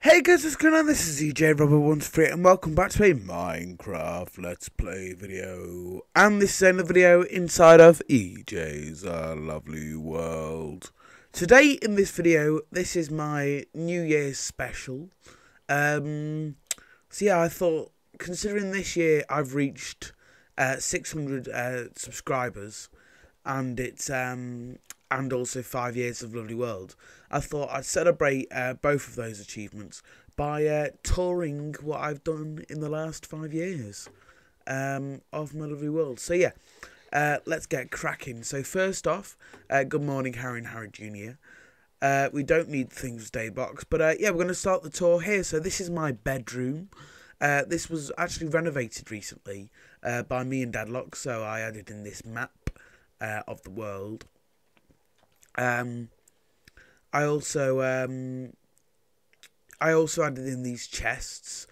Hey guys, what's going on? This is EJ Robert123 and welcome back to a Minecraft Let's Play video. And this is another video inside of EJ's Lovely World. Today in this video, this is my New Year's special. So yeah, I thought, considering this year I've reached 600 subscribers, and it's and also 5 years of Lovely World, I thought I'd celebrate both of those achievements by touring what I've done in the last 5 years of my Lovely World. So yeah, let's get cracking. So first off, good morning, Harry and Harry Jr. We don't need Things Day box, but yeah, we're going to start the tour here. So this is my bedroom. This was actually renovated recently by me and Dadlock, so I added in this map of the world. I also added in these chests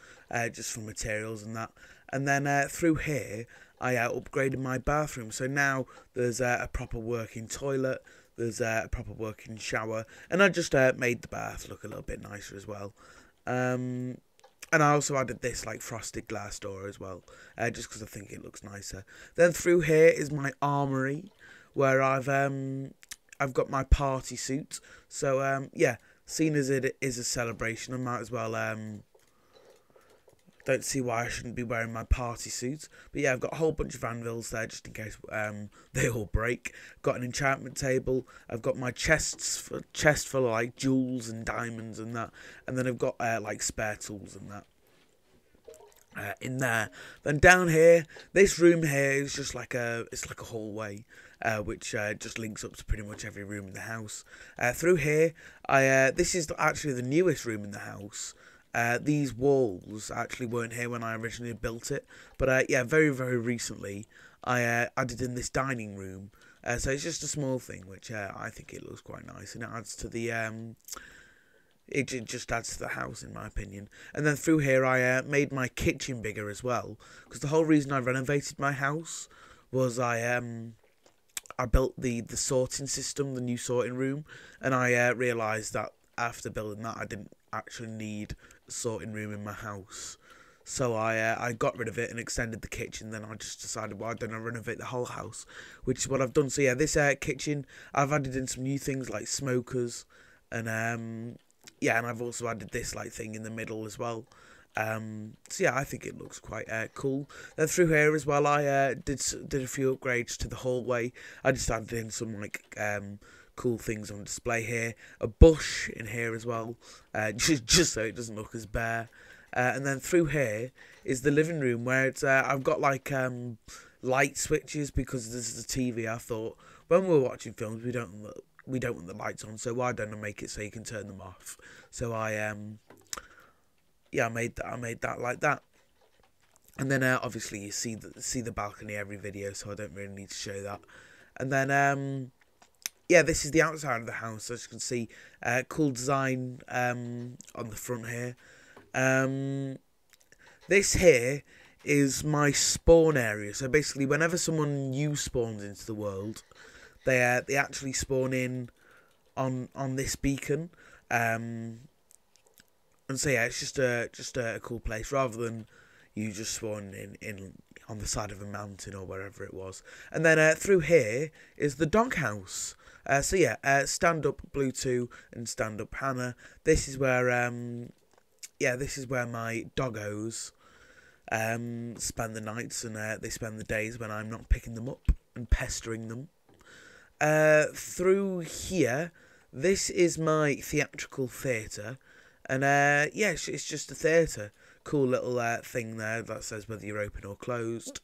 just for materials and that, and then through here I upgraded my bathroom. So now there's a proper working toilet, there's a proper working shower, and I just made the bath look a little bit nicer as well. And I also added this like frosted glass door as well, just because I think it looks nicer. Then through here is my armory, where I've got my party suit. So yeah, seeing as it is a celebration, I might as well don't see why I shouldn't be wearing my party suit. But yeah, I've got a whole bunch of anvils there just in case they all break. Got an enchantment table. I've got my chest full of like jewels and diamonds and that, and then I've got like spare tools and that in there. Then down here, this room here is just like it's like a hallway, which just links up to pretty much every room in the house. Through here, this is actually the newest room in the house. These walls actually weren't here when I originally built it, but yeah, very recently I added in this dining room. So it's just a small thing, which I think it looks quite nice, and it adds to the it just adds to the house, in my opinion. And then through here, I made my kitchen bigger as well, because the whole reason I renovated my house was I built the sorting system, the new sorting room, and I realised that after building that, I didn't actually need a sorting room in my house. So I got rid of it and extended the kitchen. Then I just decided, why don't I renovate the whole house, which is what I've done. So yeah, this kitchen, I've added in some new things like smokers, and yeah, and I've also added this like thing in the middle as well. So yeah, I think it looks quite cool. Then through here as well, I did a few upgrades to the hallway. I just added in some like cool things on display here. A bush in here as well, just so it doesn't look as bare. And then through here is the living room, where it's I've got like light switches, because this is a TV. I thought when we're watching films, we don't want the lights on, so why don't I make it so you can turn them off? So yeah, I made that like that. And then obviously you see the balcony every video, so I don't really need to show that. And then yeah, this is the outside of the house. As you can see, cool design on the front here. This here is my spawn area. So basically, whenever someone new spawns into the world, they actually spawn in on this beacon. And so yeah, it's just a cool place, rather than you just spawn in on the side of a mountain or wherever it was. And then through here is the doghouse. So yeah, stand up Blue 2 and stand up Hannah. This is where yeah, this is where my doggos spend the nights, and they spend the days when I'm not picking them up and pestering them. Through here, this is my theatrical theatre, and yeah, it's just a theatre. Cool little thing there that says whether you're open or closed.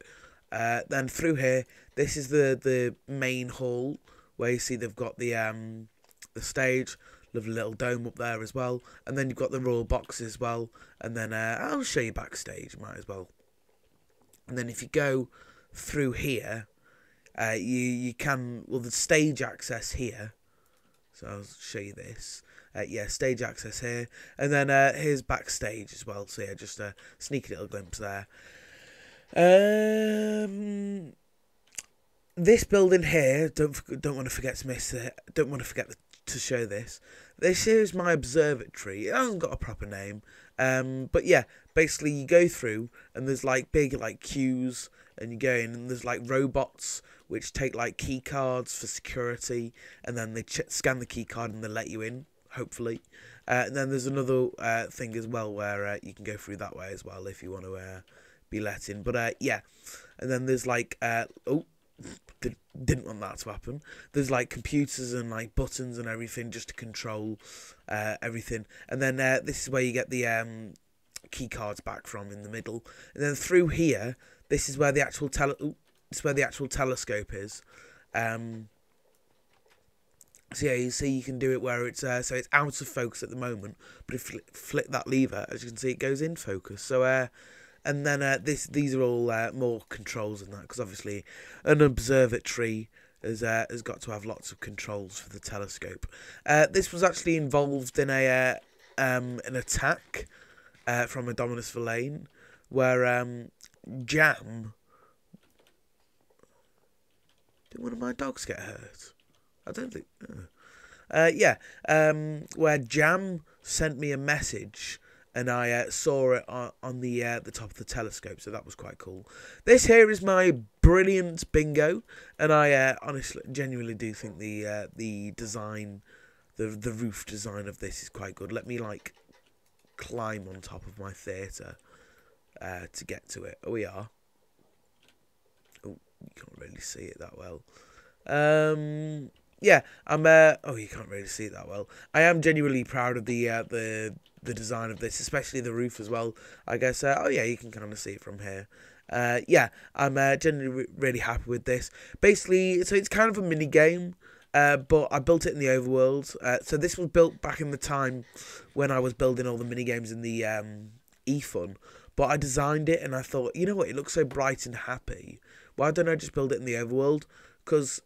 Then through here, this is the main hall, where you see they've got the stage. Lovely little dome up there as well, and then you've got the royal box as well. And then I'll show you backstage, might as well. And then if you go through here, you can, well, the stage access here. So I'll show you this. Yeah, stage access here, and then here's backstage as well. So yeah, just a sneaky little glimpse there. This building here, don't want to forget to miss it. Don't want to forget to show this. This here is my observatory. It hasn't got a proper name. But yeah, basically you go through and there's like big like queues, and you go in and there's like robots which take like key cards for security, and then they scan the key card and they let you in, hopefully. And then there's another thing as well where you can go through that way as well if you want to be let in. But yeah, and then there's like didn't want that to happen. There's like computers and like buttons and everything just to control everything. And then this is where you get the key cards back from in the middle. And then through here, this is where the actual telescope is. So yeah, you see you can do it where it's so it's out of focus at the moment, but if you flick that lever, as you can see, it goes in focus. So and then these are all more controls than that, because obviously an observatory has got to have lots of controls for the telescope. This was actually involved in an attack from Indominus Villain, where Jam. Did one of my dogs get hurt? I don't think. Yeah, where Jam sent me a message, and I saw it on the top of the telescope, so that was quite cool. This here is my brilliant bingo, and I honestly, genuinely do think the design, the roof design of this is quite good. Let me like climb on top of my theatre to get to it. Oh, we are. Oh, you can't really see it that well. Yeah, I'm. Oh, you can't really see it that well. I am genuinely proud of the design of this, especially the roof as well. I guess. Oh yeah, you can kind of see it from here. Yeah, I'm genuinely really happy with this. Basically, so it's kind of a mini game, but I built it in the overworld. So this was built back in the time when I was building all the mini games in the eFun. But I designed it and I thought, you know what, it looks so bright and happy. Why don't I just build it in the overworld? Because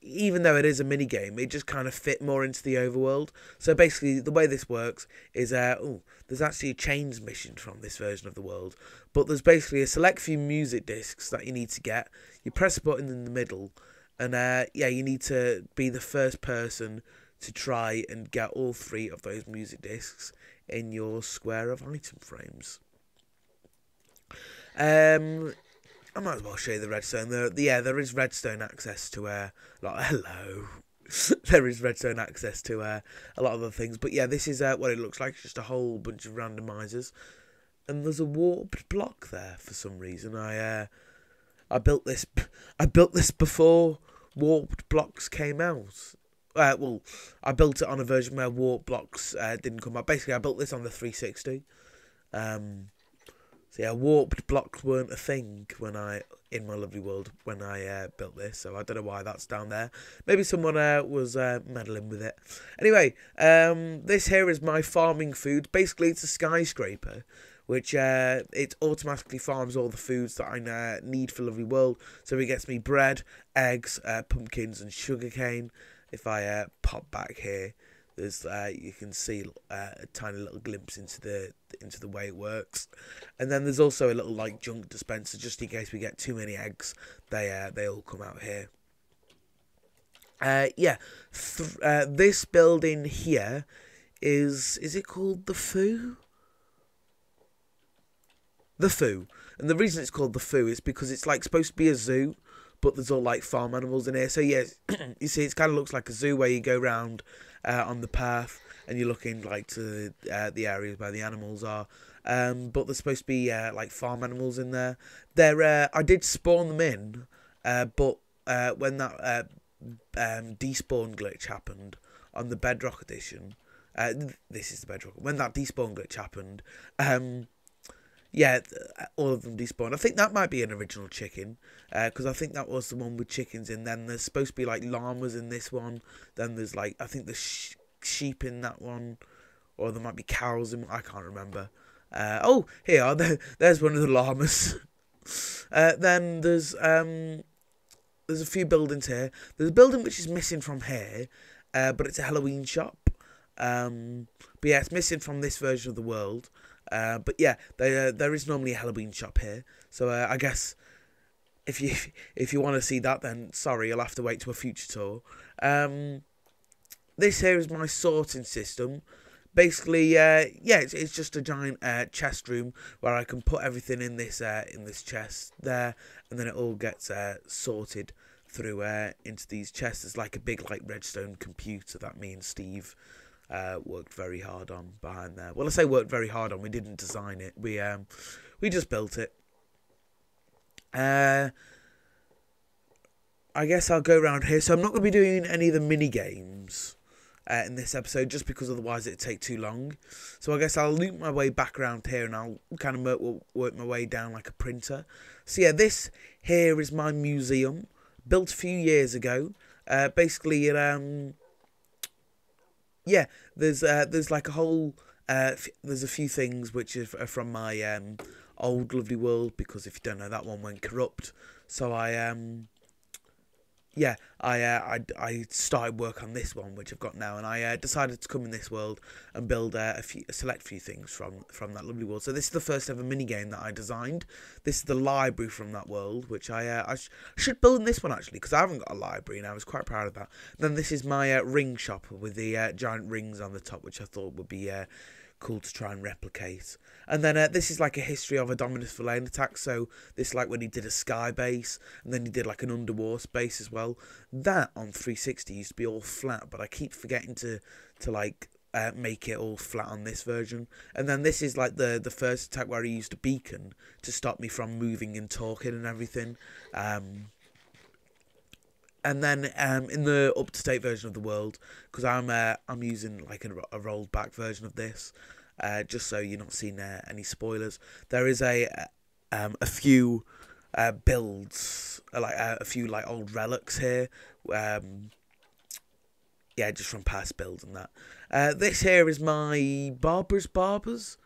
even though it is a mini game, it just kind of fit more into the overworld. So basically, the way this works is, there's actually a chains mission from this version of the world, but there's basically a select few music discs that you need to get. You press a button in the middle, and yeah, you need to be the first person to try and get all 3 of those music discs in your square of item frames. I might as well show you the redstone. There is redstone access to hello. There is redstone access to a lot of other things. But yeah, this is what it looks like. It's just a whole bunch of randomizers. And there's a warped block there for some reason. I built this before warped blocks came out. Well, I built it on a version where warped blocks didn't come out. Basically, I built this on the 360. So yeah, warped blocks weren't a thing in my lovely world when I built this, so I don't know why that's down there. Maybe someone was meddling with it. Anyway, this here is my farming food. Basically, it's a skyscraper, which it automatically farms all the foods that I need for lovely world. So it gets me bread, eggs, pumpkins, and sugarcane. If I pop back here, there's you can see a tiny little glimpse into the way it works, and then there's also a little like junk dispenser just in case we get too many eggs. They all come out here. Yeah, this building here is it called the Foo? The Foo, and the reason it's called the Foo is because it's like supposed to be a zoo, but there's all like farm animals in here. So yeah, you see, it kind of looks like a zoo where you go round on the path and you're looking like to the areas where the animals are. But there's supposed to be like farm animals in there. I did spawn them in, but when that despawn glitch happened on the Bedrock edition, this is the Bedrock. When that despawn glitch happened, yeah, all of them despawn. I think that might be an original chicken, because I think that was the one with chickens in. Then there's supposed to be like llamas in this one. Then there's like, I think there's sheep in that one, or there might be cows in. I can't remember. Oh, here, there's one of the llamas. Then there's a few buildings here. There's a building which is missing from here, but it's a Halloween shop. But yeah, it's missing from this version of the world. But yeah, there is normally a Halloween shop here, so I guess if you want to see that, then sorry, you'll have to wait to a future tour. this here is my sorting system. Basically, yeah, it's just a giant chest room where I can put everything in this chest there, and then it all gets sorted through into these chests. It's like a big like redstone computer that me and Steve worked very hard on behind there. Well, I say worked very hard on. We didn't design it. We just built it. I guess I'll go around here. So I'm not going to be doing any of the mini games in this episode, just because otherwise it'd take too long. So I guess I'll loop my way back around here, and I'll kind of work my way down like a printer. So yeah, this here is my museum, built a few years ago. Basically, yeah, there's like a whole there's a few things which are from my old lovely world, because if you don't know, that one went corrupt. So yeah, I started work on this one, which I've got now, and I decided to come in this world and build a select few things from that lovely world. So this is the first ever mini game that I designed. This is the library from that world, which I should build in this one actually, because I haven't got a library, and I was quite proud of that. Then this is my ring shop with the giant rings on the top, which I thought would be cool to try and replicate. And then this is like a history of a Dominus Verlaine attack. So this is like when he did a sky base, and then he did like an underwater base as well. That on 360 used to be all flat, but I keep forgetting to like make it all flat on this version. And then this is like the first attack where he used a beacon to stop me from moving and talking and everything. And then in the up-to-date version of the world, because I'm using like a rolled back version of this, just so you're not seeing any spoilers. There is a few builds, like a few like old relics here. Yeah, just from past builds and that. This here is my Brenda's Barbers.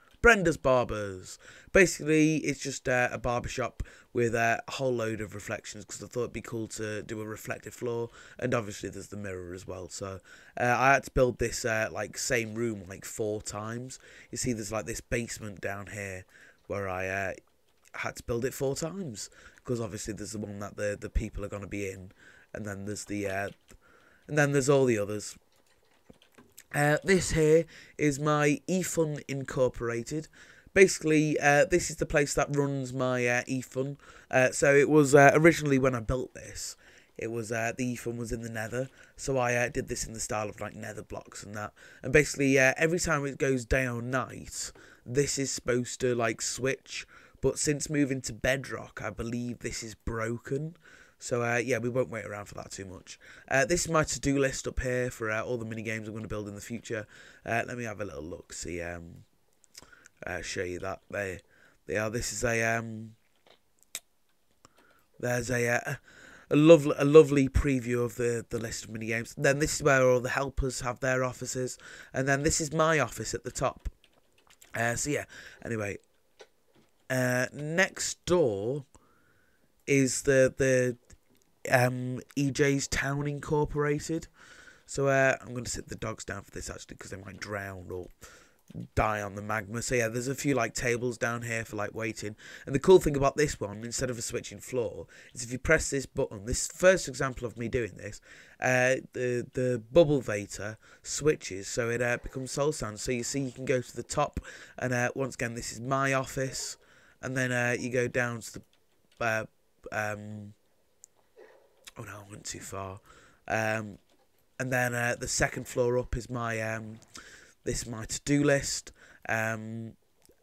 Basically, it's just a barbershop with a whole load of reflections, because I thought it'd be cool to do a reflective floor, and obviously there's the mirror as well. So I had to build this like same room like 4 times. You see, there's like this basement down here where I had to build it 4 times, because obviously there's the one that the people are going to be in, and then there's all the others. This here is my eFun Incorporated. Basically, this is the place that runs my eFun. So it was originally, when I built this, it was the eFun was in the Nether. So I did this in the style of like Nether blocks and that. And basically, every time it goes day or night, this is supposed to like switch. But since moving to Bedrock, I believe this is broken. So, yeah, we won't wait around for that too much. This is my to-do list up here for all the mini-games I'm going to build in the future. Let me have a little look, see, show you that. They are. This is there's a lovely preview of the list of mini-games. Then this is where all the helpers have their offices. And then this is my office at the top. So, yeah, anyway. Next door is the EJ's Town Incorporated. So I'm going to sit the dogs down for this actually, because they might drown or die on the magma. So yeah, there's a few like tables down here for like waiting. And the cool thing about this one, instead of a switching floor, is if you press this button, this first example of me doing this, the bubble vator switches, so it becomes soul sand. So you see, you can go to the top, and once again, this is my office, and then you go down to the oh no, I went too far. And then the second floor up is my this is my to-do list. And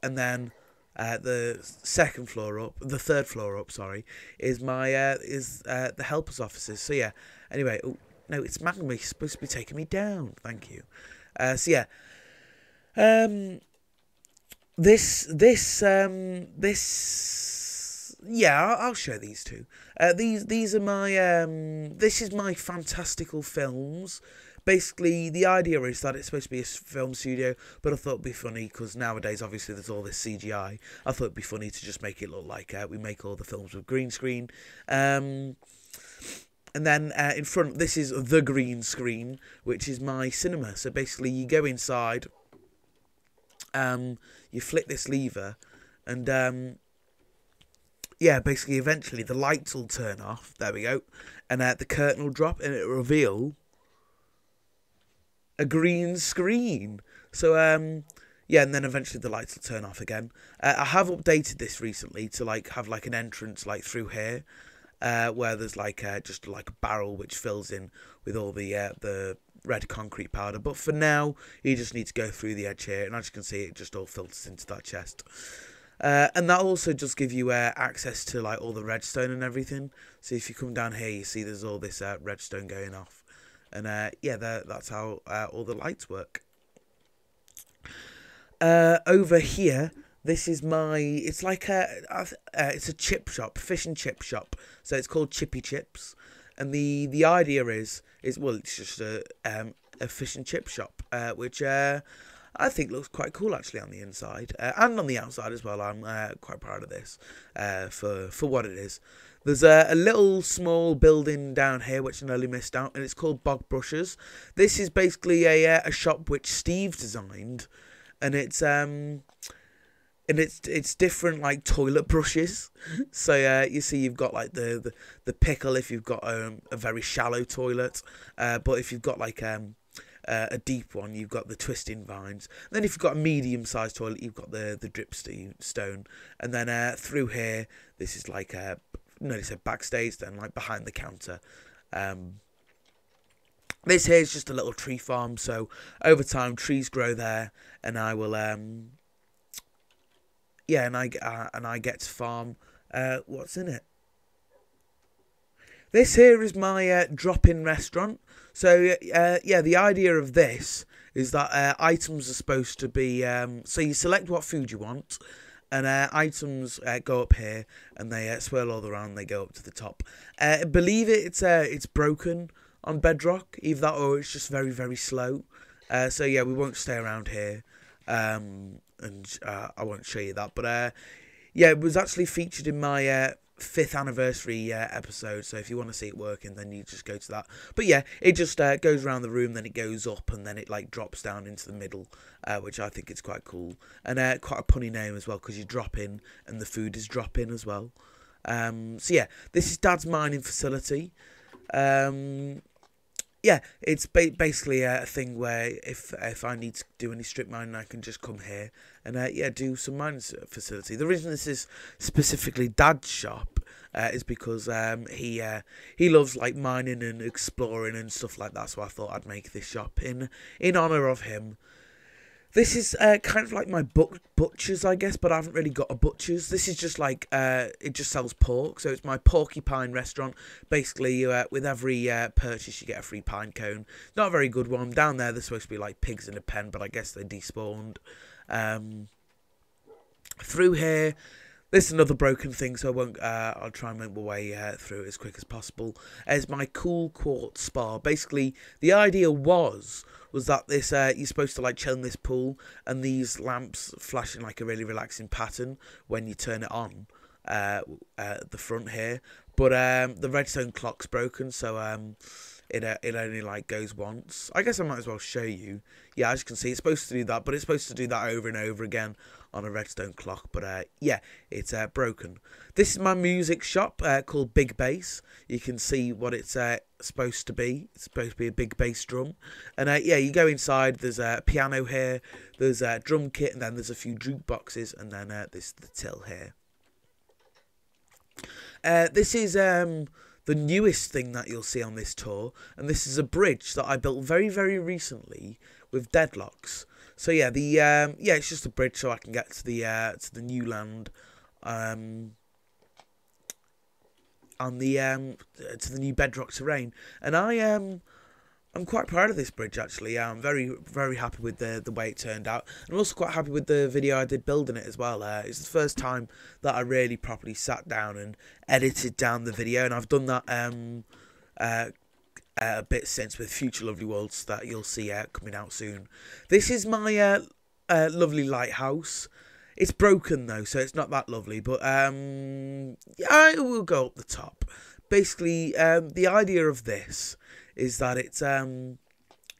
then the third floor up, sorry, is my the helpers' offices. So yeah. Anyway, oh no, it's magma. You're supposed to be taking me down. Thank you. So yeah. Yeah, I'll show these two. These are my this is my fantastical films. Basically, the idea is that it's supposed to be a film studio, but I thought it'd be funny, because nowadays obviously there's all this CGI. I thought it'd be funny to just make it look like we make all the films with green screen. And then in front, this is the green screen, which is my cinema. So basically, you go inside, you flick this lever, and yeah, basically, eventually the lights will turn off. There we go. And the curtain will drop, and it'll reveal a green screen. So yeah, and then eventually the lights will turn off again. I have updated this recently to like have like an entrance like through here, where there's like just like a barrel which fills in with all the red concrete powder. But for now, you just need to go through the edge here, and as you can see, it just all filters into that chest. And that also does give you access to like all the redstone and everything. So if you come down here, you see there's all this redstone going off, and yeah, that's how all the lights work. Over here, this is my. It's like it's a chip shop, fish and chip shop. So it's called Chippy Chips, and the idea is well, it's just a fish and chip shop, which I think looks quite cool actually on the inside and on the outside as well. I'm quite proud of this for what it is. There's a little small building down here which I nearly missed out, and it's called Bog Brushers. This is basically a shop which Steve designed, and it's different like toilet brushes. So you see you've got like the pickle if you've got a very shallow toilet, but if you've got like a deep one, you've got the twisting vines. And then if you've got a medium-sized toilet, you've got the dripstone. And then through here, this is like notice a backstage, then like behind the counter. This here is just a little tree farm, so over time trees grow there, and I will yeah, and I get to farm what's in it. This here is my drop-in restaurant. So, yeah, the idea of this is that items are supposed to be... so you select what food you want, and items go up here, and they swirl all around, they go up to the top. I believe it's broken on Bedrock, either that or it's just very, very slow. So, yeah, we won't stay around here, and I won't show you that. But, yeah, it was actually featured in my... 5th anniversary episode, so if you want to see it working, then you just go to that. But yeah, it just goes around the room, then it goes up, and then it like drops down into the middle, which I think is quite cool, and quite a punny name as well, because you drop in and the food is drop in as well. So yeah, this is Dad's mining facility. Yeah, it's basically a thing where if I need to do any strip mining, I can just come here and yeah, do some mining facility. The reason this is specifically Dad's shop is because he loves like mining and exploring and stuff like that. So I thought I'd make this shop in honor of him. This is kind of like my butcher's, I guess, but I haven't really got a butcher's. This is just like, it just sells pork, so it's my Porcupine restaurant. Basically, with every purchase, you get a free pine cone. Not a very good one. Down there, they're supposed to be like pigs in a pen, but I guess they despawned. Through here, this is another broken thing, so I won't. I'll try and make my way through it as quick as possible. It's my Cool Quartz Spa. Basically, the idea was that this you're supposed to like chill in this pool, and these lamps flash in like a really relaxing pattern when you turn it on at the front here. But the redstone clock's broken, so it only like goes once. I guess I might as well show you. Yeah, as you can see, it's supposed to do that, but it's supposed to do that over and over again on a redstone clock. But yeah, it's broken. This is my music shop called Big Bass. You can see what it's supposed to be. It's supposed to be a big bass drum. And yeah, you go inside. There's a piano here. There's a drum kit, and then there's a few jukeboxes, and then this the till here. This is the newest thing that you'll see on this tour, and this is a bridge that I built very, very recently with deadlocks. So yeah, yeah, it's just a bridge so I can get to the new land, on the to the new Bedrock terrain, and I'm quite proud of this bridge actually. I'm very, very happy with the way it turned out. I'm also quite happy with the video I did building it as well. It's the first time that I really properly sat down and edited down the video, and I've done that a bit since with Future Lovely Worlds that you'll see coming out soon. This is my lovely lighthouse. It's broken though, so it's not that lovely, but yeah, I will go up the top. Basically, the idea of this is that it's yeah,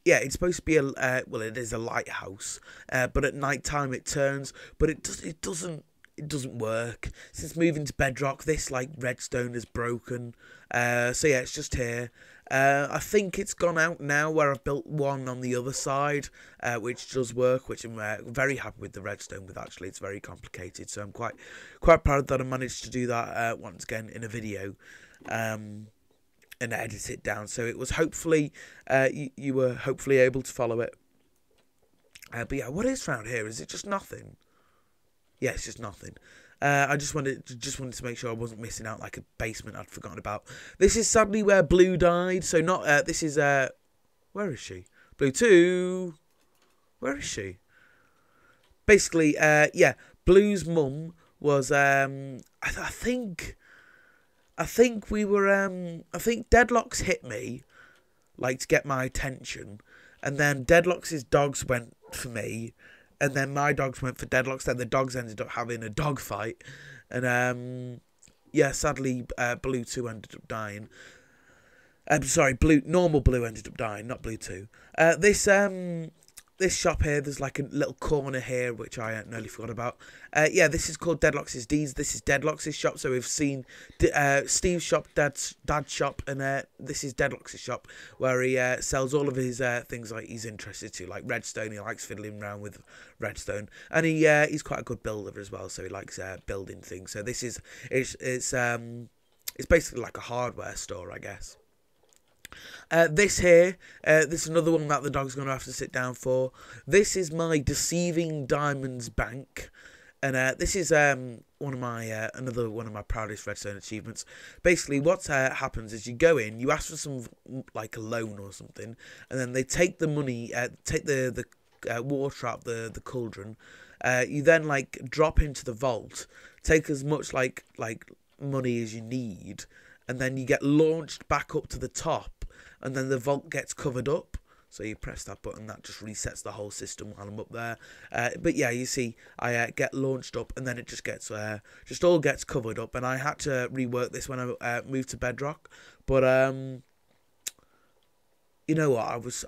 it's supposed to be a well, it is a lighthouse, but at night time it turns, but it doesn't work. Since moving to Bedrock, this like redstone is broken. So yeah, it's just here. I think it's gone out now, where I've built one on the other side, which does work, which I'm very happy with the redstone with. Actually, it's very complicated, so I'm quite proud that I managed to do that once again in a video, and edit it down. So it was hopefully you were hopefully able to follow it. But yeah, what is found here? Is it just nothing? Yeah, it's just nothing. I just wanted to make sure I wasn't missing out like a basement I'd forgotten about. This is sadly where Blue died. So not this is where is she? Blue 2. Where is she? Basically, yeah, Blue's mum was I think we were I think Deadlock's hit me like to get my attention, and then Deadlock's dogs went for me. And then my dogs went for Deadlock's. Then the dogs ended up having a dog fight. And, yeah, sadly, Blue 2 ended up dying. Sorry, normal Blue ended up dying, not Blue 2. This shop here, there's like a little corner here, which I nearly forgot about. Yeah, this is called Deadlock's Deeds. This is Deadlock's shop. So we've seen Steve's shop, Dad's shop, and this is Deadlock's shop, where he sells all of his things like he's interested to, like redstone. He likes fiddling around with redstone, and he's quite a good builder as well. So he likes building things. So this is it's basically like a hardware store, I guess. This here, this is another one that the dog's going to have to sit down for. This is my Deceiving Diamonds Bank. And this is one of my another one of my proudest redstone achievements. Basically, what happens is you go in, you ask for some like a loan or something, and then they take the money, take the water out the cauldron. You then like drop into the vault, take as much like money as you need, and then you get launched back up to the top. And then the vault gets covered up. So you press that button, that just resets the whole system while I'm up there. But yeah, you see, I get launched up, and then it just gets all gets covered up. And I had to rework this when I moved to Bedrock. But you know what? I was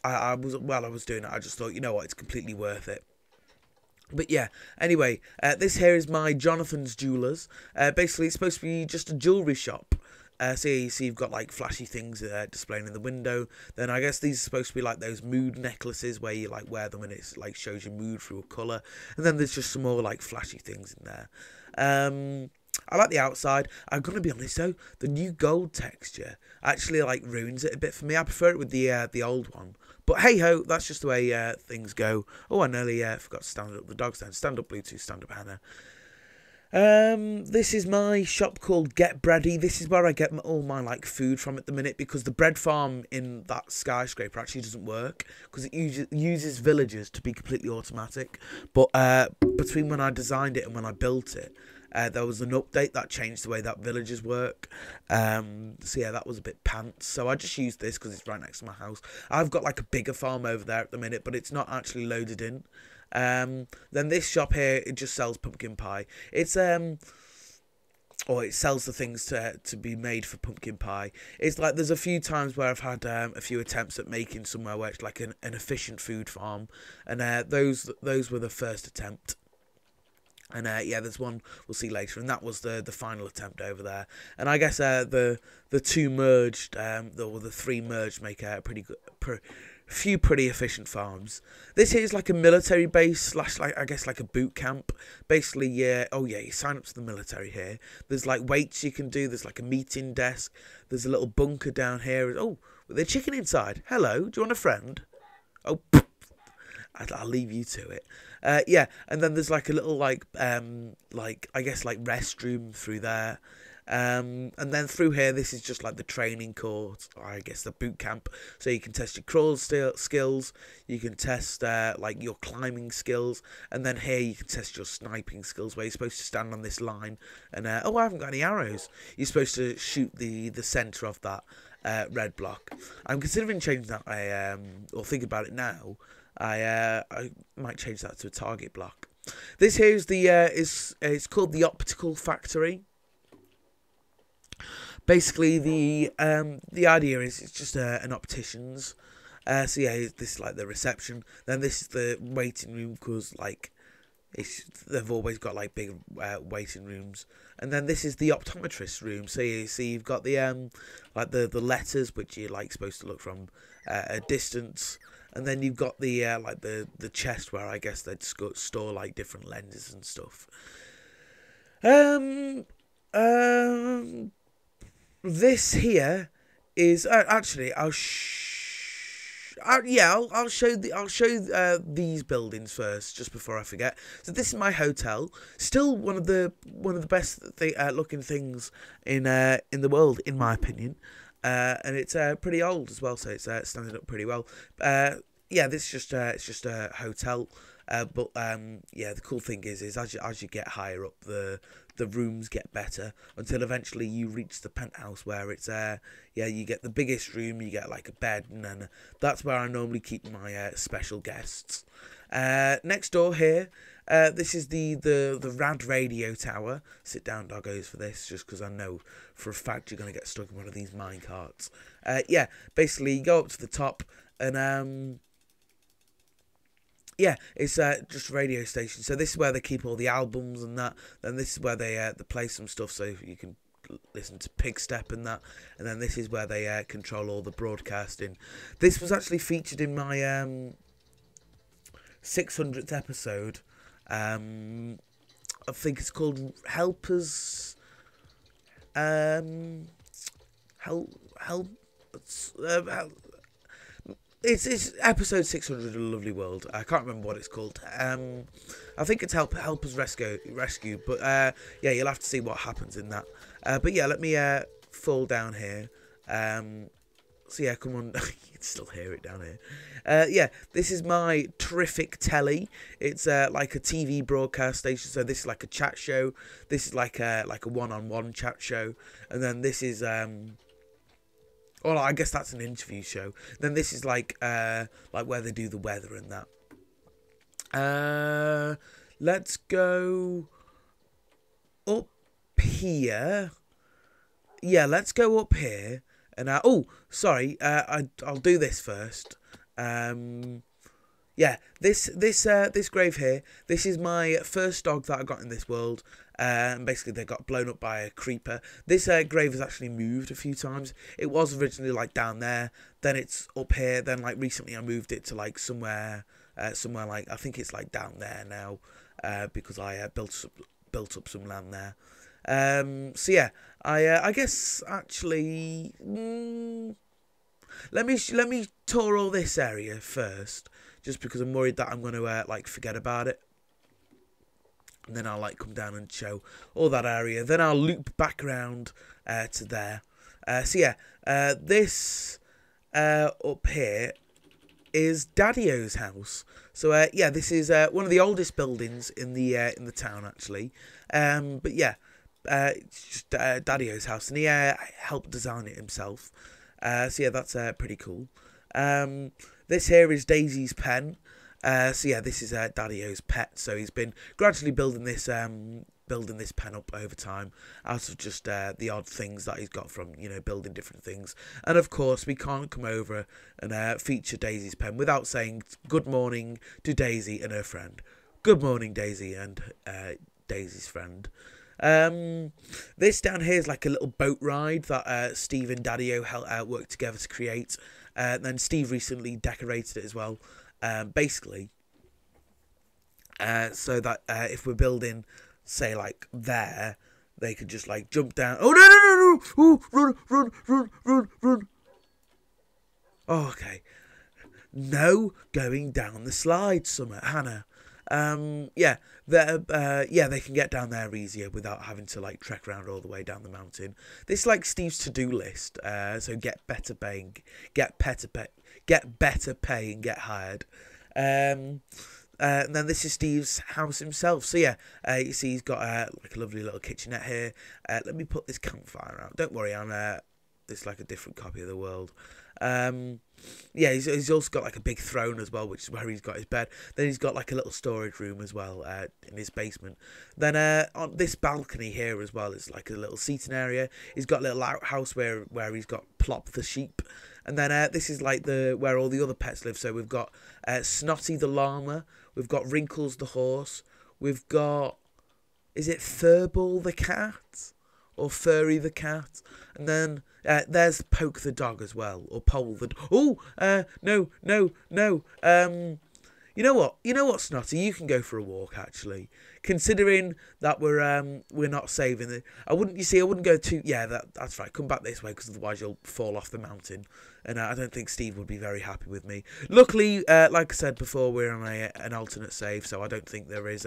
while I was doing it, I just thought, you know what, it's completely worth it. But yeah, anyway, this here is my Jonathan's Jewelers. Basically, it's supposed to be just a jewellery shop. So you've got like flashy things displaying in the window. Then I guess these are supposed to be like those mood necklaces where you like wear them and it's like shows your mood through a colour. And then there's just some more like flashy things in there. I like the outside. I'm gonna be honest though, the new gold texture actually like ruins it a bit for me. I prefer it with the old one. But hey ho, that's just the way things go. Oh, I nearly forgot to stand up the dogs then. Stand up Blue 2, stand up Hannah. This is my shop called Get Bready. This is where I get all my like food from at the minute, because the bread farm in that skyscraper actually doesn't work because it uses villagers to be completely automatic. But between when I designed it and when I built it, there was an update that changed the way that villagers work. So yeah, that was a bit pants. So I just used this because it's right next to my house. I've got like a bigger farm over there at the minute, but it's not actually loaded in. Then this shop here, it just sells pumpkin pie. It's or it sells the things to be made for pumpkin pie. It's like there's a few times where I've had a few attempts at making somewhere where it's like an efficient food farm, and those were the first attempt. And yeah, there's one we'll see later, and that was the final attempt over there. And I guess the two merged, the three merged make a pretty good. Few pretty efficient farms. This here is like a military base / like I guess like a boot camp. Basically, yeah. Oh yeah, you sign up to the military here. There's like weights you can do. There's like a meeting desk. There's a little bunker down here. Oh, with a chicken inside. Hello, do you want a friend? Oh, I'll leave you to it. Yeah, and then there's like a little like I guess like restroom through there. And then through here, this is just like the training course, or I guess the boot camp. So you can test your crawl skills, you can test like your climbing skills, and then here you can test your sniping skills, where you're supposed to stand on this line and oh, I haven't got any arrows. You're supposed to shoot the centre of that red block. I'm considering changing that. Or think about it now. I might change that to a target block. This here is it's called the Optical Factory. Basically, the idea is it's just an optician's. So yeah, this is like the reception. Then this is the waiting room, because like, they've always got like big waiting rooms. And then this is the optometrist room. So you see, you've got the like the letters which you're like supposed to look from a distance, and then you've got the like the chest where I guess they'd store like different lenses and stuff. This here is actually I'll show these buildings first, just before I forget. So this is my hotel. Still one of the best looking things in the world, in my opinion. And it's pretty old as well, so it's standing up pretty well. This is it's just a hotel. But the cool thing is as you get higher up, the rooms get better until eventually you reach the penthouse, where it's you get the biggest room, you get like a bed, and then that's where I normally keep my special guests. Next door here, this is the rad radio tower. Sit down, doggos, for this, just because I know for a fact you're gonna get stuck in one of these mine carts. Basically you go up to the top, and it's just a radio station. So this is where they keep all the albums and that. Then this is where they play some stuff so you can listen to Pigstep and that. And then this is where they control all the broadcasting. This was actually featured in my 600th episode. I think it's called Helpers. It's episode 600 of Lovely World. I can't remember what it's called. I think it's Helpers Rescue. But you'll have to see what happens in that. But let me fall down here. Come on. You can still hear it down here. This is my terrific telly. It's like a TV broadcast station. So this is like a chat show. This is like a one-on-one chat show. And then this is I guess that's an interview show. Then this is like where they do the weather and that. Let's go up here. Yeah, let's go up here. And I'll do this first. This grave here. This is my first dog that I got in this world. And basically they got blown up by a creeper. This grave has actually moved a few times. It was originally like down there, then it's up here, then like recently I moved it to like somewhere like, I think it's like down there now, because I built up some land there. I guess actually let me tour all this area first, just because I'm worried that I'm going to forget about it. And then I'll come down and show all that area. Then I'll loop back around to there. This up here is Daddy-O's house. So this is one of the oldest buildings in the town actually. It's just Daddy-O's house, and he helped design it himself. That's pretty cool. This here is Daisy's pen. This is Daddy-O's pet. So he's been gradually building this pen up over time, out of just the odd things that he's got from building different things. And of course, we can't come over and feature Daisy's pen without saying good morning to Daisy and her friend. Good morning, Daisy and Daisy's friend. This down here is like a little boat ride that Steve and Daddy-O worked together to create. Then Steve recently decorated it as well. Basically, so that if we're building, say like there, they could just like jump down. Oh no! Ooh, run! Oh, okay. No going down the slide, Hannah. They can get down there easier without having to like trek around all the way down the mountain. This is like Steve's to-do list. So get better pay, and get hired. And then this is Steve's house himself. So you see he's got like a lovely little kitchenette here. Let me put this campfire out. Don't worry, I'm this is like a different copy of the world. He's also got like a big throne as well, which is where he's got his bed. Then he's got like a little storage room as well in his basement. Then on this balcony here as well is like a little seating area. He's got a little outhouse where he's got Plop the sheep. And then this is like where all the other pets live. So we've got Snotty the llama, we've got Wrinkles the horse, we've got, is it Furball the cat? Or Furry the cat? And then there's Poke the dog as well. Or Pole the... No. You know what, Snotty? You can go for a walk, actually. Considering that we're not saving it. I wouldn't go too... Yeah, that's right. Come back this way, because otherwise you'll fall off the mountain. And I don't think Steve would be very happy with me. Luckily, like I said before, we're on an alternate save, so I don't think there is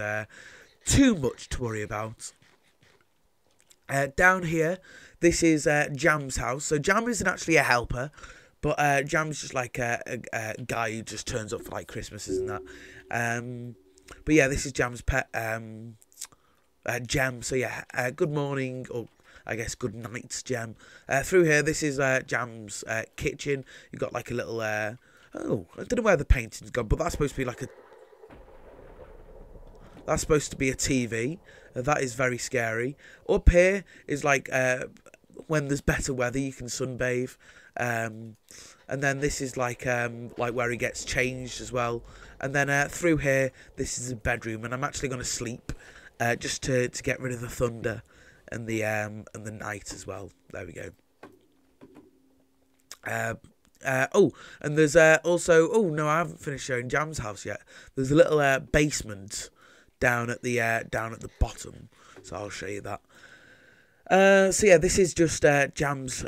too much to worry about. Down here, this is Jam's house. So Jam isn't actually a helper, but Jam's just like a guy who just turns up for like Christmases and that. But yeah, this is Jam's pet, Jam. So yeah, good morning, or I guess good night, Jam. Through here, this is Jam's kitchen. You've got like a little, I don't know where the painting's gone, but that's supposed to be like a... That's supposed to be a TV. That is very scary. Up here is like when there's better weather, you can sunbathe. And then this is like where he gets changed as well. And then through here, this is a bedroom, and I'm actually going to sleep just to get rid of the thunder and the night as well. There we go. And there's also... Oh no, I haven't finished showing Jam's house yet. There's a little basement down at the bottom, so I'll show you that. So yeah, this is just Jam's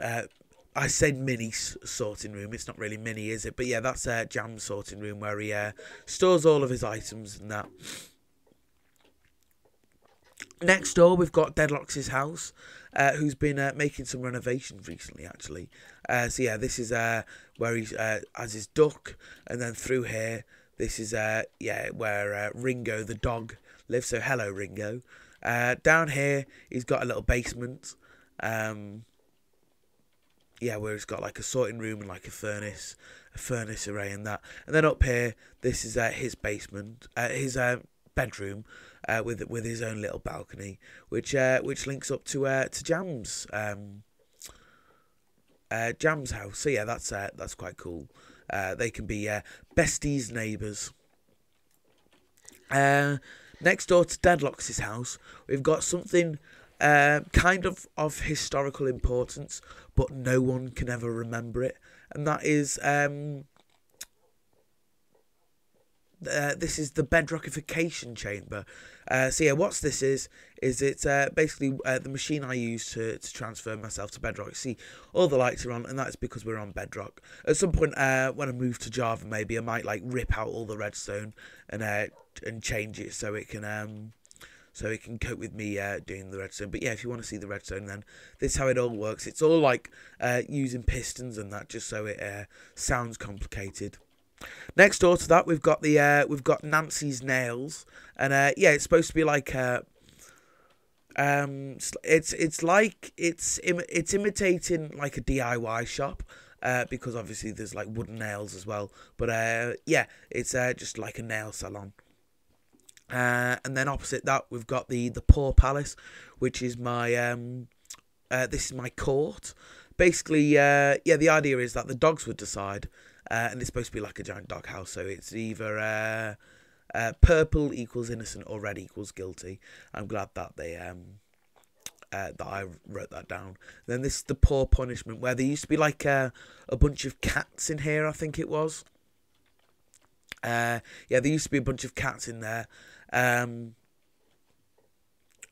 I said mini sorting room. It's not really mini, is it? But yeah, that's Jam's sorting room, where he stores all of his items and that. Next door, we've got Deadlock's house, who's been making some renovations recently, actually. So yeah, this is where he has his duck, and then through here, this is where Ringo the dog lives. So hello, Ringo. Down here, he's got a little basement. Where he's got like a sorting room and like a furnace array and that. And then up here, this is his basement, his bedroom, with his own little balcony, which links up to Jam's Jam's house. So yeah, that's quite cool. They can be besties, neighbours. Next door to Deadlock's house, we've got something kind of historical importance, but no one can ever remember it, and that is this is the bedrockification chamber. So yeah, what this is it's basically the machine I use to transfer myself to Bedrock. See, all the lights are on, and that's because we're on Bedrock. At some point, when I move to Java, maybe I might like rip out all the redstone and change it so it can cope with me doing the redstone. But yeah, if you want to see the redstone, then this is how it all works. It's all like using pistons and that, just so it sounds complicated. Next door to that, we've got Nancy's nails, and it's supposed to be like it's imitating like a DIY shop, because obviously there's like wooden nails as well. But it's just like a nail salon. And then opposite that, we've got the Poor Palace, which is my this is my court. Basically, the idea is that the dogs would decide. And it's supposed to be like a giant dog house, so it's either purple equals innocent or red equals guilty. I'm glad that they that I wrote that down. Then this is the Poor Punishment, where there used to be like a bunch of cats in here, I think it was. There used to be a bunch of cats in there.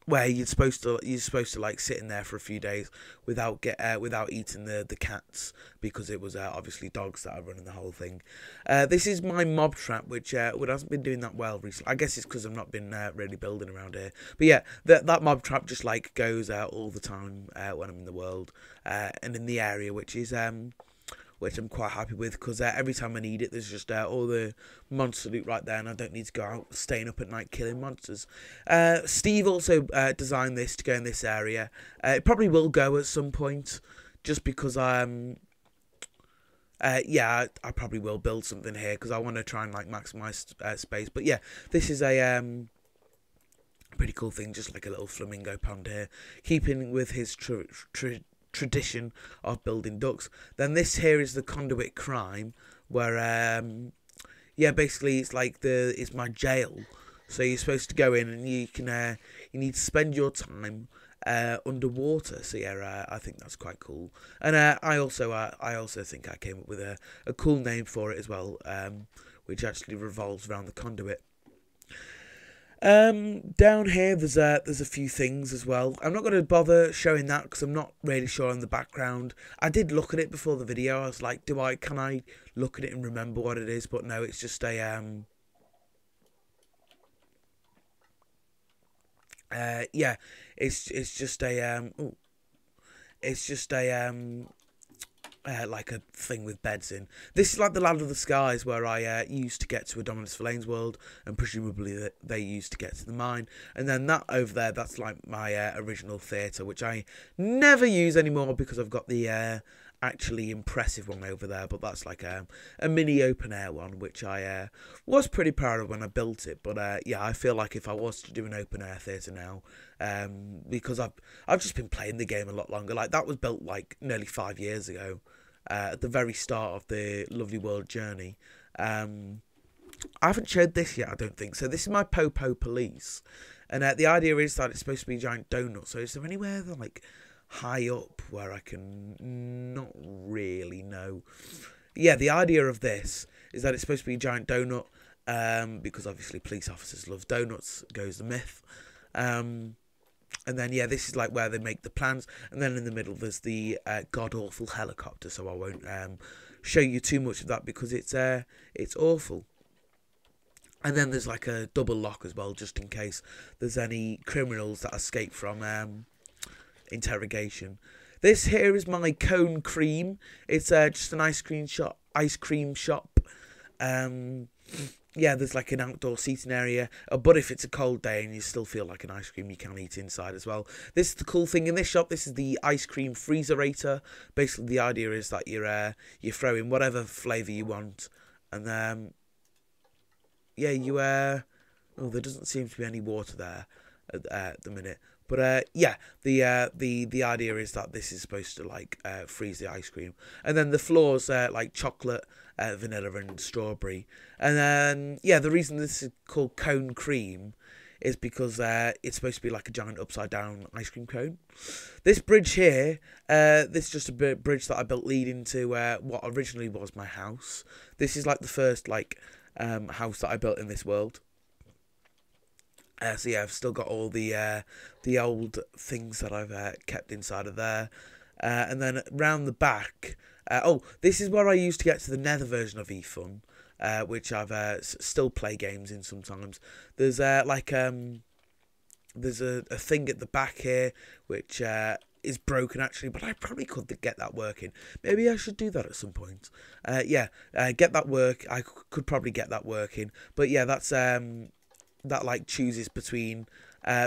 Where you're supposed to like sit in there for a few days without eating the cats, because it was obviously dogs that are running the whole thing. This is my mob trap, which hasn't been doing that well recently. I guess it's because I've not been really building around here. But yeah, that mob trap just like goes all the time when I'm in the world and in the area, which I'm quite happy with, because every time I need it, there's just all the monster loot right there, and I don't need to go out staying up at night killing monsters. Steve also designed this to go in this area. It probably will go at some point, just because I probably will build something here, because I want to try and like maximize space. But yeah, this is a pretty cool thing, just like a little flamingo pond here, keeping with his tradition of building ducks. Then this here is the Conduit Crime, where basically it's like it's my jail. So you're supposed to go in and you need to spend your time underwater. So yeah, I think that's quite cool. And I also think I came up with a cool name for it as well, which actually revolves around the conduit. Down here there's a few things as well. I'm not going to bother showing that because I'm not really sure on the background. I did look at it before the video. I was like, can I look at it and remember what it is? But no, it's just a yeah, it's just a like a thing with beds in. This is like the Land of the Skies, where I used to get to Adominus Verlaine's world, and presumably they used to get to the mine. And then that over there, that's like my original theatre, which I never use anymore because I've got the actually impressive one over there. But that's like a mini open air one, which I was pretty proud of when I built it. But yeah, I feel like if I was to do an open air theatre now, because I've just been playing the game a lot longer. Like that was built like nearly 5 years ago. At the very start of the Lovely World journey. I haven't showed this yet, I don't think. So this is my Popo Police. And the idea is that it's supposed to be a giant donut. So is there anywhere that, like, high up where I can not really know? Yeah, the idea of this is that it's supposed to be a giant donut. Because obviously police officers love donuts, goes the myth. And then, yeah, this is like where they make the plans. And then in the middle, there's the god-awful helicopter. So I won't show you too much of that because it's awful. And then there's like a double lock as well, just in case there's any criminals that escape from interrogation. This here is my cone cream. It's just an ice cream shop. Yeah, there's like an outdoor seating area, but if it's a cold day and you still feel like an ice cream, you can eat inside as well. This is the cool thing in this shop. This is the ice cream freezerator. Basically, the idea is that you throw in whatever flavour you want, and yeah, oh, there doesn't seem to be any water there at the minute. But yeah, the idea is that this is supposed to like freeze the ice cream, and then the floors like chocolate, vanilla, and strawberry. And then yeah, the reason this is called cone cream is because it's supposed to be like a giant upside down ice cream cone. This bridge here, this is just a bridge that I built leading to what originally was my house. This is like the first like house that I built in this world. So yeah, I've still got all the old things that I've kept inside of there. And then round the back, oh, this is where I used to get to the Nether version of eFun, which I've still play games in sometimes. There's like there's a thing at the back here which is broken actually, but I probably could get that working. Maybe I should do that at some point. Yeah, get that work. I could probably get that working. But yeah, that's that like chooses between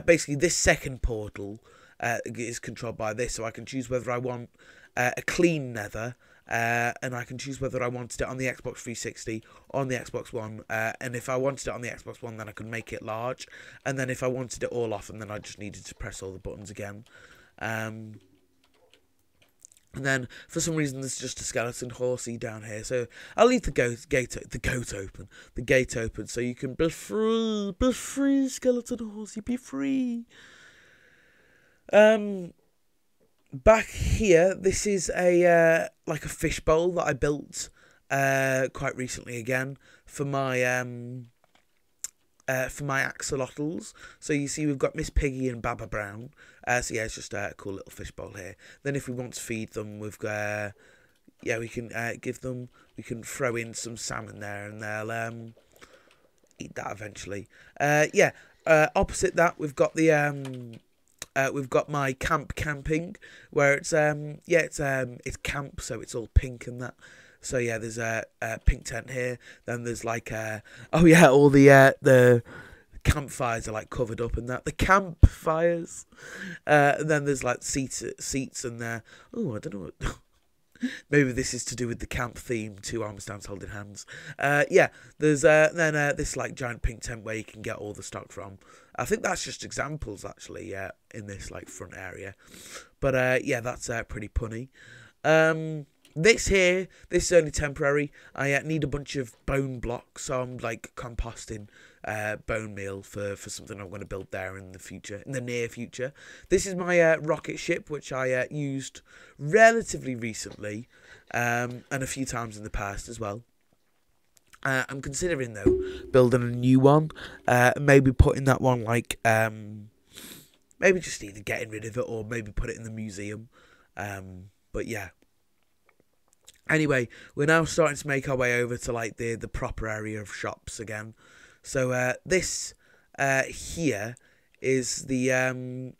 basically this second portal is controlled by this, so I can choose whether I want a clean nether, and I can choose whether I wanted it on the Xbox 360 or on the Xbox One, and if I wanted it on the Xbox One then I could make it large, and then if I wanted it all off, and then I just needed to press all the buttons again. And then, for some reason, there's just a skeleton horsey down here. So, I'll leave the gate open, so you can be free, skeleton horsey, be free. Back here, this is a like a fishbowl that I built quite recently again for my axolotls. So you see we've got Miss Piggy and Baba Brown. So yeah, it's just a cool little fishbowl here. Then if we want to feed them, we've got yeah, we can we can throw in some salmon there, and they'll eat that eventually. Yeah, opposite that we've got the we've got my camping, where it's it's camp, so it's all pink and that. So yeah, there's a pink tent here. Then there's like oh yeah, all the campfires are like covered up and that. The campfires. And then there's like seats and there. Oh, I don't know what. Maybe this is to do with the camp theme. 2 arm stands holding hands. Yeah, there's then this like giant pink tent where you can get all the stock from. I think that's just examples actually. In this like front area, but yeah, that's pretty punny. This here, this is only temporary. I need a bunch of bone blocks, so I'm like composting bone meal for something I'm going to build there in the future, in the near future. This is my rocket ship, which I used relatively recently, and a few times in the past as well. I'm considering though building a new one, maybe putting that one like maybe just either getting rid of it or maybe put it in the museum. But yeah. Anyway, we're now starting to make our way over to like the proper area of shops again. So this here is the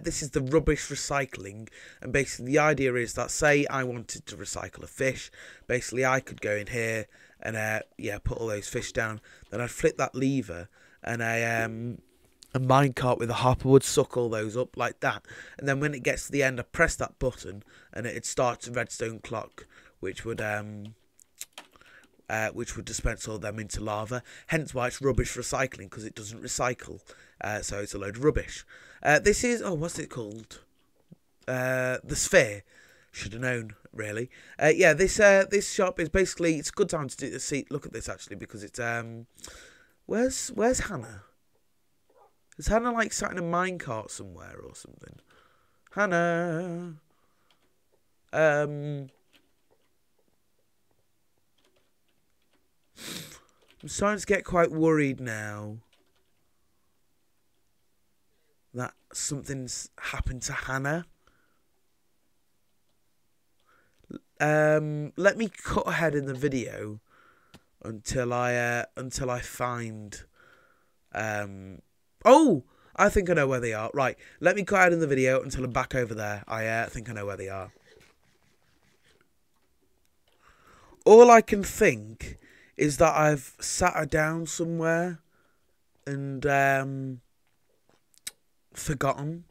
this is the rubbish recycling, and basically the idea is that, say I wanted to recycle a fish, basically I could go in here and yeah, put all those fish down, then I'd flip that lever and a minecart with a hopper would suck all those up like that, and then when it gets to the end I press that button and it starts a redstone clock which would dispense all them into lava, hence why it's rubbish recycling, because it doesn't recycle, so it's a load of rubbish. This is, oh, what's it called? The Sphere. Should have known, really. Yeah, this shop is basically, it's a good time to look at this actually, because it's where's Hannah? Is Hannah like sat in a minecart somewhere or something? Hannah. I'm starting to get quite worried now that something's happened to Hannah. Let me cut ahead in the video until I find. Oh, I think I know where they are. Right, let me cut ahead in the video until I'm back over there. I think I know where they are. All I can think is that I've sat her down somewhere and forgotten.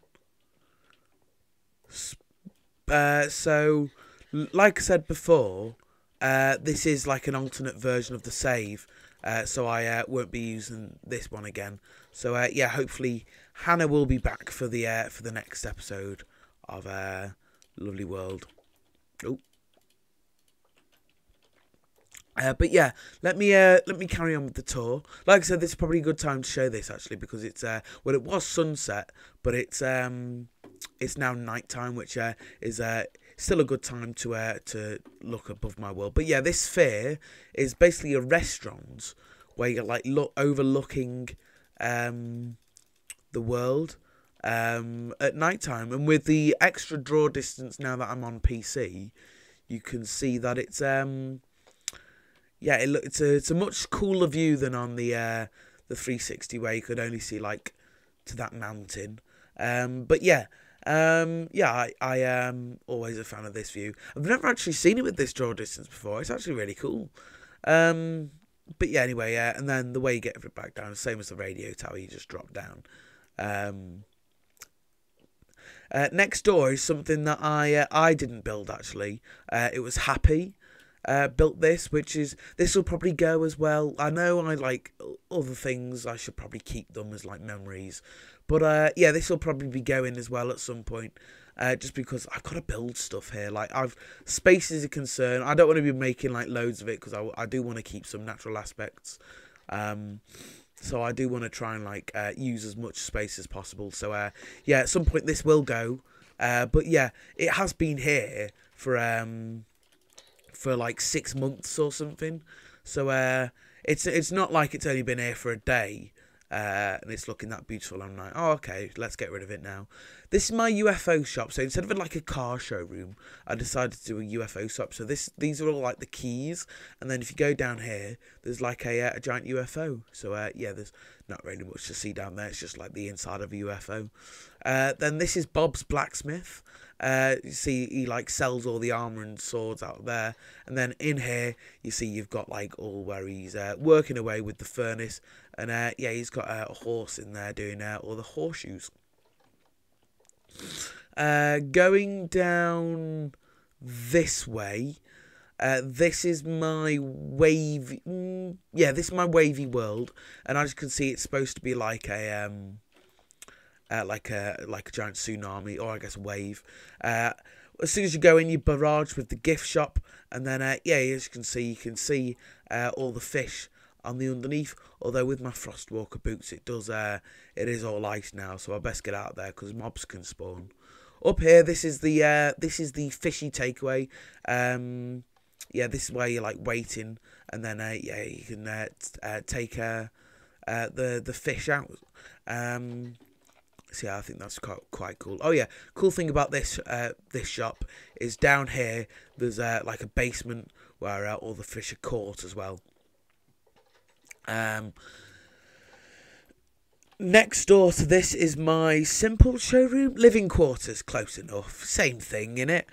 So, like I said before, this is like an alternate version of the save, so I won't be using this one again. So yeah, hopefully Hannah will be back for the next episode of Lovely World. Oh. But yeah, let me carry on with the tour. Like I said, this is probably a good time to show this actually, because it's well, it was sunset, but it's now nighttime, which is still a good time to look above my world. But yeah, this Sphere is basically a restaurant where you're like overlooking the world at nighttime, and with the extra draw distance now that I'm on PC, you can see that it's yeah, it's a much cooler view than on the 360, where you could only see like to that mountain. But yeah, yeah, I am always a fan of this view. I've never actually seen it with this draw distance before. It's actually really cool. But yeah, anyway, and then the way you get it back down, same as the radio tower, you just drop down. Next door is something that I didn't build actually. It was Happy. Built this, which is, this will probably go as well. I know I like other things, I should probably keep them as like memories, but yeah, this will probably be going as well at some point, just because I've got to build stuff here. Like, space is a concern. I don't want to be making like loads of it, because I do want to keep some natural aspects, so I do want to try and like use as much space as possible. So yeah, at some point this will go, but yeah, it has been here for like 6 months or something, so it's not like it's only been here for a day, and it's looking that beautiful. I'm like, oh, okay, let's get rid of it now. This is my UFO shop. So instead of like a car showroom, I decided to do a UFO shop. So these are all like the keys, and then if you go down here, there's like a giant UFO. So yeah, there's not really much to see down there. It's just like the inside of a UFO. Then this is Bob's Blacksmith. You see he like sells all the armor and swords out there, and then in here you see you've got like all where he's working away with the furnace, and yeah, he's got a horse in there doing all the horseshoes. Going down this way, this is my wavy, yeah, this is my wavy world, and as you can see, it's supposed to be like a giant tsunami, or I guess wave. as soon as you go in, you barrage with the gift shop, and then yeah, as you can see all the fish on the underneath. Although with my Frostwalker boots, it is all ice now, so I best get out there because mobs can spawn. Up here, this is the fishy takeaway. Yeah, this is where you're like waiting, and then yeah, you can take the fish out. So yeah, I think that's quite cool. Oh yeah, cool thing about this shop is down here there's like a basement where all the fish are caught as well. Next door to this is my simple showroom, living quarters, close enough, same thing innit?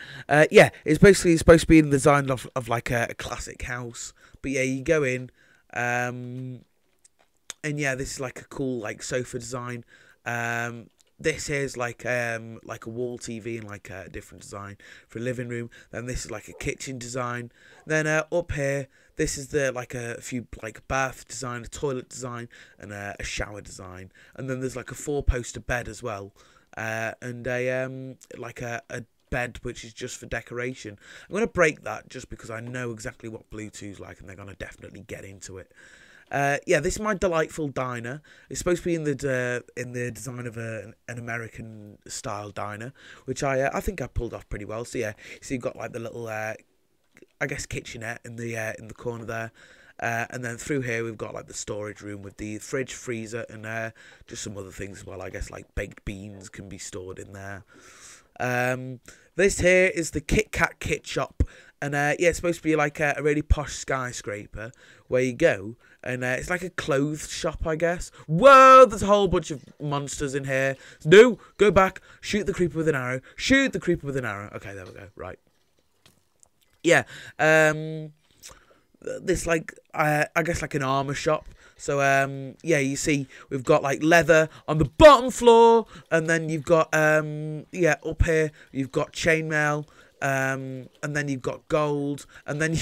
Yeah, it's basically supposed to be in the design of like a classic house, but yeah, you go in, and yeah, this is like a cool like sofa design. This is like a wall TV and like a different design for a living room. Then this is like a kitchen design. Then up here, this is like a few like bath design, a toilet design, and a shower design. And then there's like a 4-poster bed as well, and a like a bed which is just for decoration. I'm gonna break that just because I know exactly what Blue 2's like, and they're gonna definitely get into it. Yeah, this is my delightful diner. It's supposed to be in the design of an American style diner, which I think I pulled off pretty well. So yeah, so you've got like the little I guess kitchenette in the corner there, and then through here we've got like the storage room with the fridge, freezer, and just some other things as well. I guess like baked beans can be stored in there. This here is the Kit Kat Kit Shop, and yeah, it's supposed to be like a really posh skyscraper where you go, and it's like a clothes shop, I guess. Whoa, there's a whole bunch of monsters in here. No, go back, shoot the creeper with an arrow, shoot the creeper with an arrow. Okay, there we go, right. Yeah, this like, I guess like an armour shop. So, yeah, you see, we've got, like, leather on the bottom floor, and then you've got, yeah, up here, you've got chainmail, and then you've got gold, and then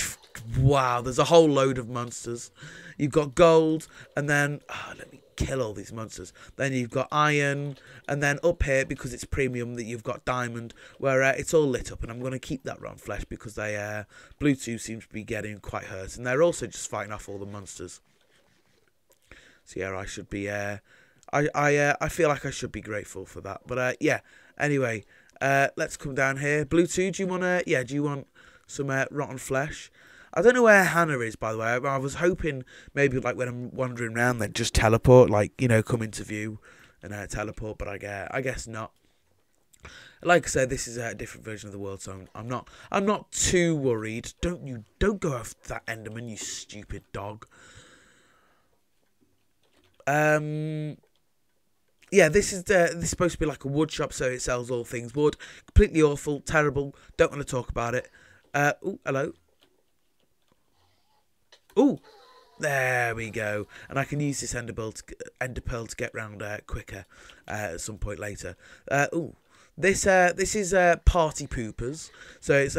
wow, there's a whole load of monsters. You've got gold, and then, let me kill all these monsters. Then you've got iron, and then up here, because it's premium, that you've got diamond, where it's all lit up, and I'm going to keep that round flesh, because Blue 2 seems to be getting quite hurt, and they're also just fighting off all the monsters. So yeah, I should be. I feel like I should be grateful for that. But yeah. Anyway, let's come down here. Blue 2, do you want do you want some rotten flesh? I don't know where Hannah is, by the way. I was hoping maybe like when I'm wandering around, they'd just teleport, like come into view and teleport. But I guess not. Like I said, this is a different version of the world, so I'm not too worried. Don't go after that Enderman, you stupid dog. Yeah, this is supposed to be like a wood shop, so it sells all things wood. Completely awful, terrible. Don't want to talk about it. Oh, hello. Oh, there we go. And I can use this ender pearl to get round quicker at some point later. Oh. This is party poopers. So it's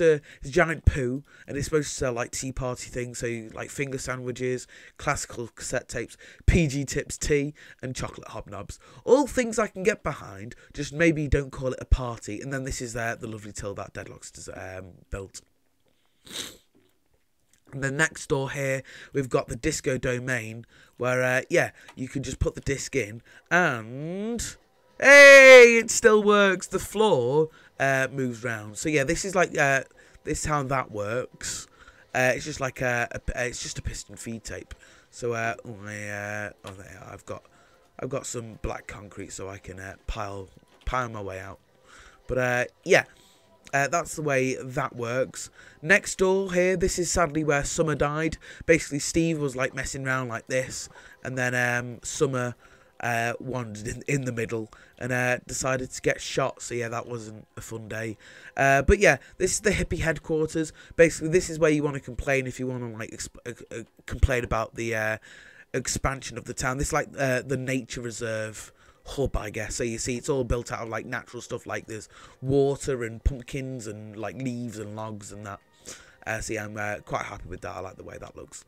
a giant poo, and it's supposed to sell like tea party things. So like finger sandwiches, classical cassette tapes, PG Tips tea, and chocolate hobnobs. All things I can get behind. Just maybe don't call it a party. And then this is the lovely till that Deadlock's built. And then next door here, we've got the disco domain, where yeah, you can just put the disc in and. Hey, it still works. The floor moves round. So yeah, this is like this is how that works. It's just like it's just a piston feed tape. So I've got some black concrete so I can pile my way out. But yeah, that's the way that works. Next door here, this is sadly where Summer died. Basically, Steve was like messing around like this, and then Summer. Wandered in the middle and decided to get shot. So yeah, that wasn't a fun day. But yeah, this is the hippie headquarters. Basically, this is where you want to complain if you want to like complain about the expansion of the town. This is like the nature reserve hub, I guess. So you see, it's all built out of like natural stuff. Like there's water and pumpkins and like leaves and logs and that. So yeah, I'm quite happy with that. I like the way that looks.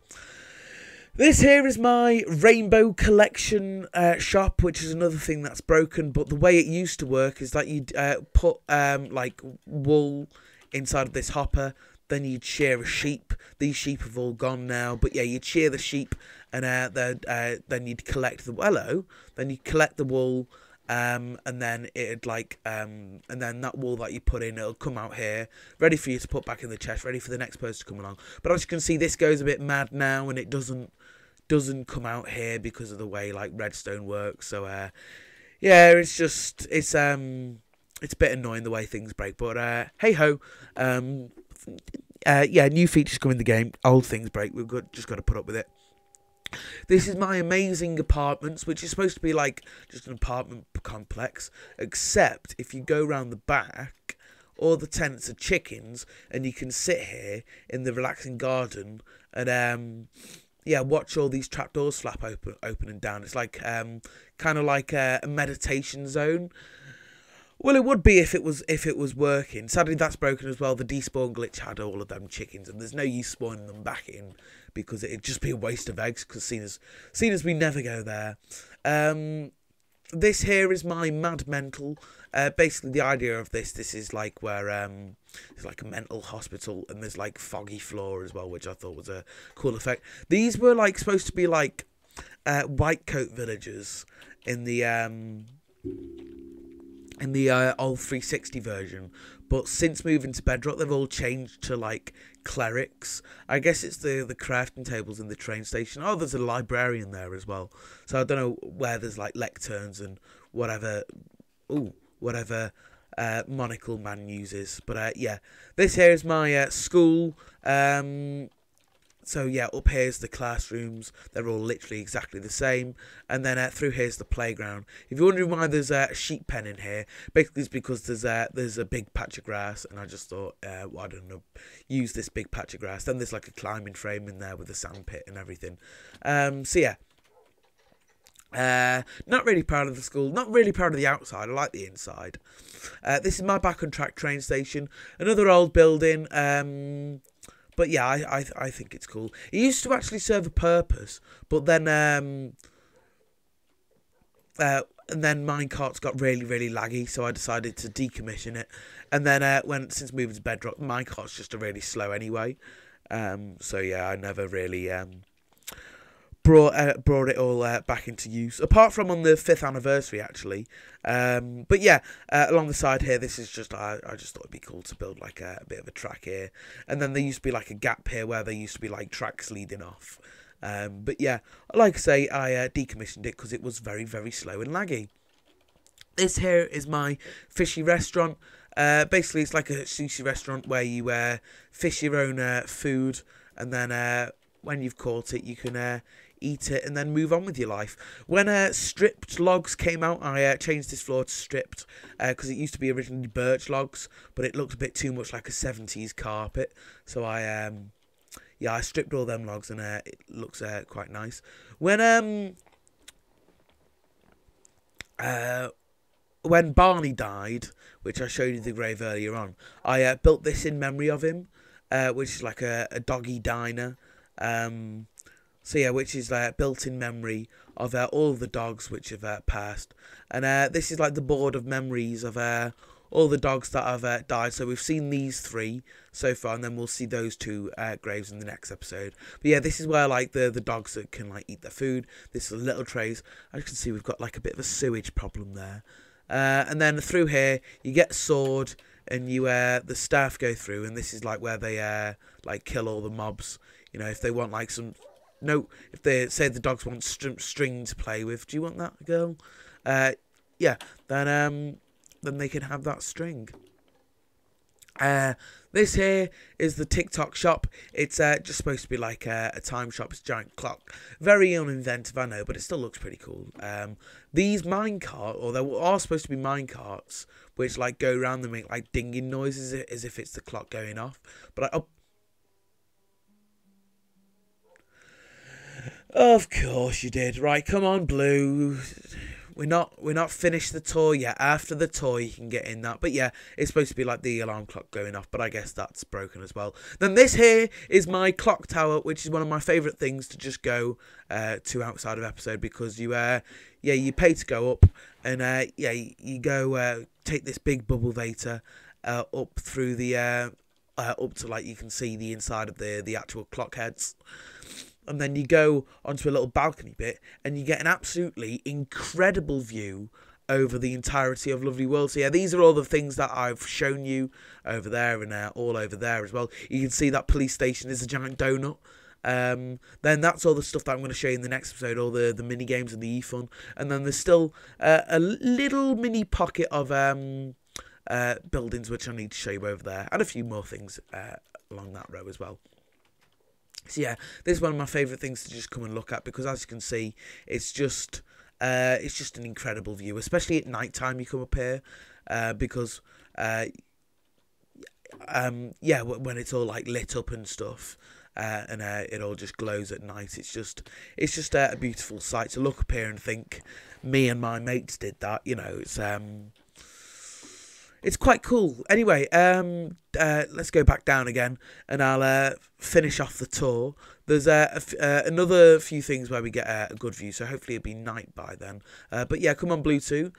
This here is my Rainbow Collection shop, which is another thing that's broken. But the way it used to work is that you'd put like wool inside of this hopper. Then you'd shear a sheep. These sheep have all gone now. But yeah, you'd shear the sheep, and then you'd collect the hello. Then you collect the wool. And then it'd and then that wool that you put in, it'll come out here, ready for you to put back in the chest, ready for the next person to come along. But as you can see, this goes a bit mad now, and it doesn't come out here because of the way like redstone works. So yeah, it's a bit annoying the way things break. But hey ho, yeah, new features come in the game, old things break. Just got to put up with it. This is my amazing apartments, which is supposed to be like just an apartment complex, except if you go round the back, all the tenants are chickens, and you can sit here in the relaxing garden and yeah, watch all these trapdoors flap open and down. It's like kind of like a meditation zone. Well, it would be if it was working. Sadly, that's broken as well. The despawn glitch had all of them chickens, and there's no use spawning them back in because it'd just be a waste of eggs. Because seeing as we never go there. This here is my Mad Mental. Basically, the idea of this is like where it's like a mental hospital, and there's like foggy floor as well, which I thought was a cool effect. These were like supposed to be like white coat villagers in the old 360 version, but since moving to Bedrock, they've all changed to like clerics. I guess it's the crafting tables in the train station. Oh, there's a librarian there as well. So I don't know where there's like lecterns and whatever. Whatever monocle man uses. But yeah, this here is my school. So yeah, up here's the classrooms. They're all literally exactly the same. And then through here's the playground. If you're wondering why there's a sheep pen in here, basically it's because there's a big patch of grass, and I just thought, well, I don't know, use this big patch of grass. Then there's like a climbing frame in there with a sand pit and everything. So yeah. Not really proud of the school, not really proud of the outside. I like the inside. This is my Back on Track train station, another old building. But yeah, I think it's cool. It used to actually serve a purpose, but then and then minecarts got really laggy, so I decided to decommission it. And then since moving to Bedrock, minecarts just are really slow anyway. So yeah, I never really brought it all back into use, apart from on the 5th anniversary actually. But yeah, along the side here, this is just I just thought it'd be cool to build like a bit of a track here, and then there used to be like a gap here where there used to be like tracks leading off. But yeah, like I say, I decommissioned it because it was very slow and laggy. This here is my fishy restaurant. Basically it's like a sushi restaurant where you fish your own food, and then when you've caught it, you can eat it and then move on with your life. When stripped logs came out, I changed this floor to stripped because it used to be originally birch logs, but it looked a bit too much like a 70s carpet. So I stripped all them logs, and it looks quite nice. When Barney died, which I showed you the grave earlier on, I built this in memory of him, which is like a doggy diner. So yeah, which is built in memory of all the dogs which have passed. And this is like the board of memories of all the dogs that have died. So we've seen these 3 so far, and then we'll see those 2 graves in the next episode. But yeah, this is where like the dogs that can like eat their food. This is little trays. As you can see, we've got like a bit of a sewage problem there. And then through here, you get a sword, and you the staff go through, and this is like where they like kill all the mobs. You know, if they want like some... No, if they say the dogs want string to play with, do you want that, girl? Yeah, then they can have that string. This here is the TikTok shop. It's just supposed to be like a time shop. It's a giant clock. Very uninventive, I know, but it still looks pretty cool. These minecart, or there are supposed to be minecarts, which like go around and make like dinging noises as if it's the clock going off. But of course you did. Right, come on, Blue. we're not finished the tour yet. After the tour, you can get in that. But yeah, it's supposed to be like the alarm clock going off, but I guess that's broken as well. Then this here is my clock tower, which is one of my favourite things to just go to outside of episode, because you you pay to go up, and you go take this big bubble vator up through the up to, like, you can see the inside of the actual clock heads. And then you go onto a little balcony bit, and you get an absolutely incredible view over the entirety of Lovely World. So yeah, these are all the things that I've shown you over there, and all over there as well. You can see that police station is a giant donut. Then that's all the stuff that I'm going to show you in the next episode, all the mini games and the eFun. And then there's still a little mini pocket of buildings which I need to show you over there, and a few more things along that row as well. So yeah, this is one of my favourite things to just come and look at, because as you can see, it's just an incredible view, especially at night time. You come up here because when it's all like lit up and stuff, and it all just glows at night. It's just a beautiful sight to look up here and think, me and my mates did that. You know, it's quite cool. Anyway, let's go back down again, and I'll finish off the tour. There's another few things where we get a good view, so hopefully it'll be night by then. But yeah, come on, Blue 2.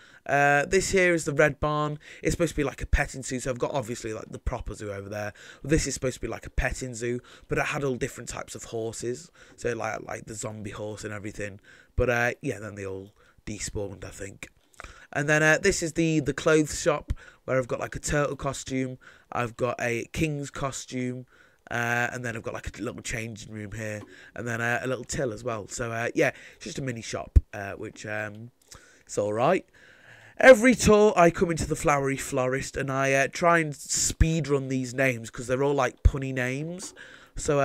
This here is the Red Barn. It's supposed to be like a petting zoo, so I've got obviously like the proper zoo over there. This is supposed to be like a petting zoo, but it had all different types of horses, so like the zombie horse and everything. But yeah, then they all despawned, I think. And then this is the clothes shop, where I've got like a turtle costume, I've got a king's costume, and then I've got like a little changing room here, and then a little till as well. So yeah, it's just a mini shop, which it's all right. Every tour I come into the Flowery Florist, and I try and speed run these names, because they're all like punny names. So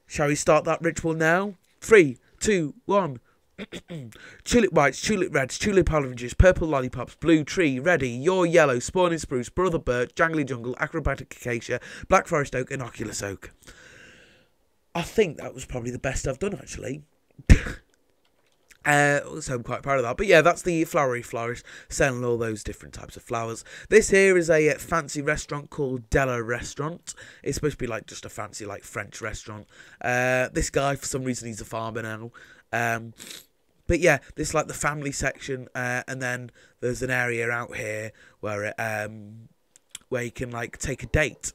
shall we start that ritual now? 3, 2, 1. Tulip whites, tulip reds, tulip oranges, purple lollipops, blue tree, ready, your yellow, spawning spruce, brother birch, jangly jungle, acrobatic acacia, black forest oak, and oculus oak. I think that was probably the best I've done, actually. So I'm quite proud of that. But yeah, that's the Flowery Florist, selling all those different types of flowers. This here is a fancy restaurant called Della Restaurant. It's supposed to be like just a fancy like French restaurant. This guy, for some reason, he's a farmer now. But yeah, this is like the family section, and then there's an area out here where you can like take a date,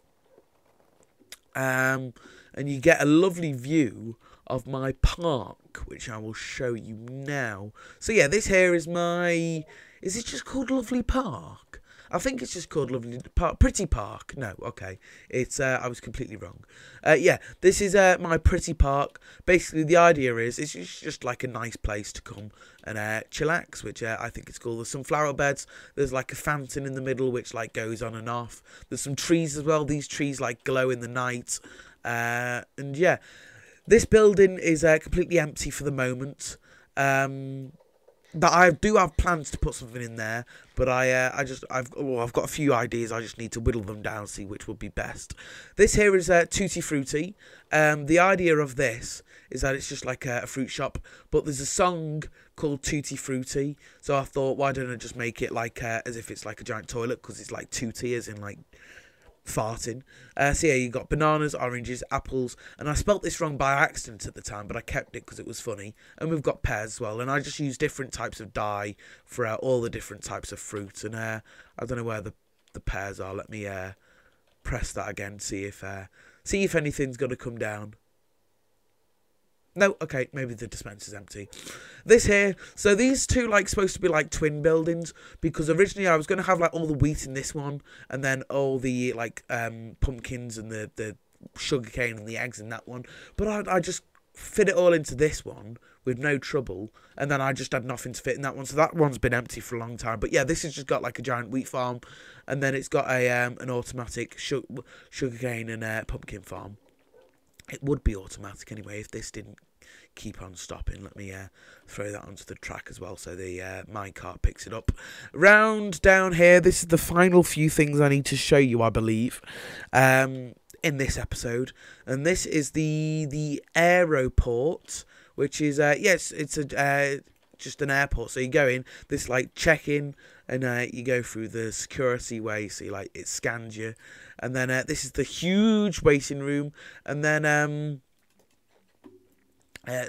and you get a lovely view of my park, which I will show you now. So yeah, this here is my, is it just called Lovely Park? I think it's just called Lovely Park. Pretty Park. No, okay. It's I was completely wrong. Yeah, this is my pretty park. Basically, the idea is it's just like a nice place to come and chillax, which I think it's cool. There's some flower beds. There's like a fountain in the middle, which like goes on and off. There's some trees as well. These trees like glow in the night. And yeah, this building is completely empty for the moment. That I do have plans to put something in there, but I've got a few ideas. I just need to whittle them down, see which would be best. This here is Tutti Frutti. The idea of this is that it's just like a fruit shop, but there's a song called Tutti Frutti, so I thought, why don't I just make it like as if it's like a giant toilet, because it's like tutti as in like farting. So yeah, you got bananas, oranges, apples, and I spelt this wrong by accident at the time, but I kept it because it was funny. And we've got pears as well, and I just use different types of dye for all the different types of fruit. And I don't know where the pears are. Let me press that again, see if anything's gonna come down. No, okay, maybe the dispenser's empty. This here, so these two like supposed to be like twin buildings, because originally I was going to have like all the wheat in this one, and then all the like pumpkins and the sugarcane and the eggs in that one, but I just fit it all into this one with no trouble, and then I just had nothing to fit in that one, so that one's been empty for a long time. But yeah, this has just got like a giant wheat farm, and then it's got a an automatic sugarcane and pumpkin farm. It would be automatic anyway if this didn't keep on stopping. Let me throw that onto the track as well, so the minecart picks it up. Round down here, this is the final few things I need to show you, I believe, in this episode. And this is the aeroport, which is yes, it's a just an airport. So you go in, this like check-in, and you go through the security way. So you, like, it scans you, and then this is the huge waiting room, and then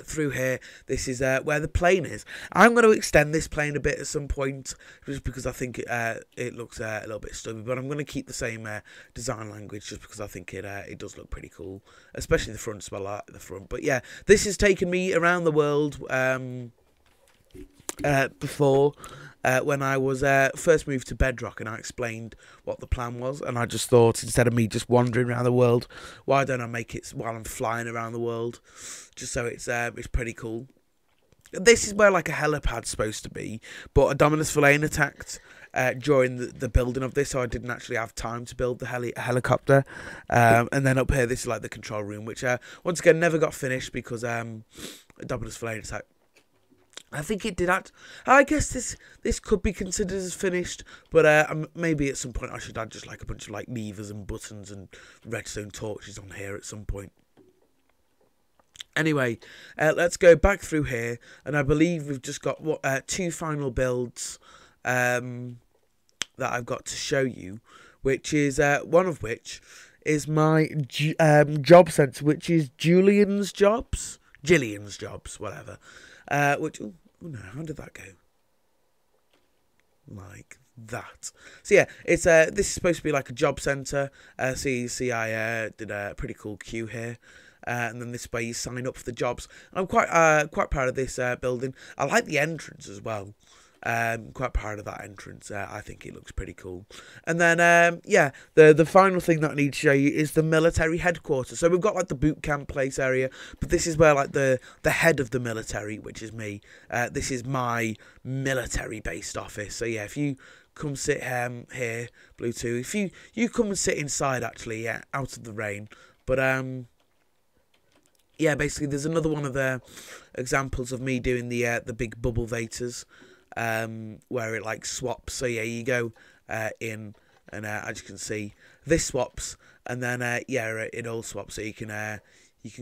through here, this is where the plane is. I'm going to extend this plane a bit at some point, just because I think it looks a little bit stubby, but I'm going to keep the same design language, just because I think it does look pretty cool, especially the front. As well, I like the front. But yeah, this has taken me around the world before. When I was first moved to Bedrock, and I explained what the plan was, and I just thought, instead of me just wandering around the world, why don't I make it while I'm flying around the world, just so it's pretty cool. This is where like a helipad's supposed to be, but a Dominus Verlaine attacked during the building of this, so I didn't actually have time to build the helicopter. And then up here, this is like the control room, which once again never got finished because a Dominus Verlaine attack. I think it did act. I guess this could be considered as finished, but maybe at some point I should add just like a bunch of like levers and buttons and redstone torches on here at some point. Anyway, let's go back through here, and I believe we've just got two final builds that I've got to show you, which is one of which is my job centre, which is Gillian's Jobs, whatever. Which, oh no, how did that go? Like that. So yeah, it's this is supposed to be like a job centre. So you see, I did a pretty cool queue here. And then this way you sign up for the jobs. I'm quite proud of this building. I like the entrance as well. Quite proud of that entrance. I think it looks pretty cool. And then yeah, the final thing that I need to show you is the military headquarters. So we've got like the boot camp place area, but this is where like the head of the military, which is me. This is my military based office. So yeah, if you come sit here, Blue2, if you come and sit inside actually, yeah, out of the rain. But yeah, basically there's another one of the examples of me doing the big bubble vators. Where it like swaps. So yeah, you go in, and as you can see, this swaps, and then yeah, it all swaps. So you can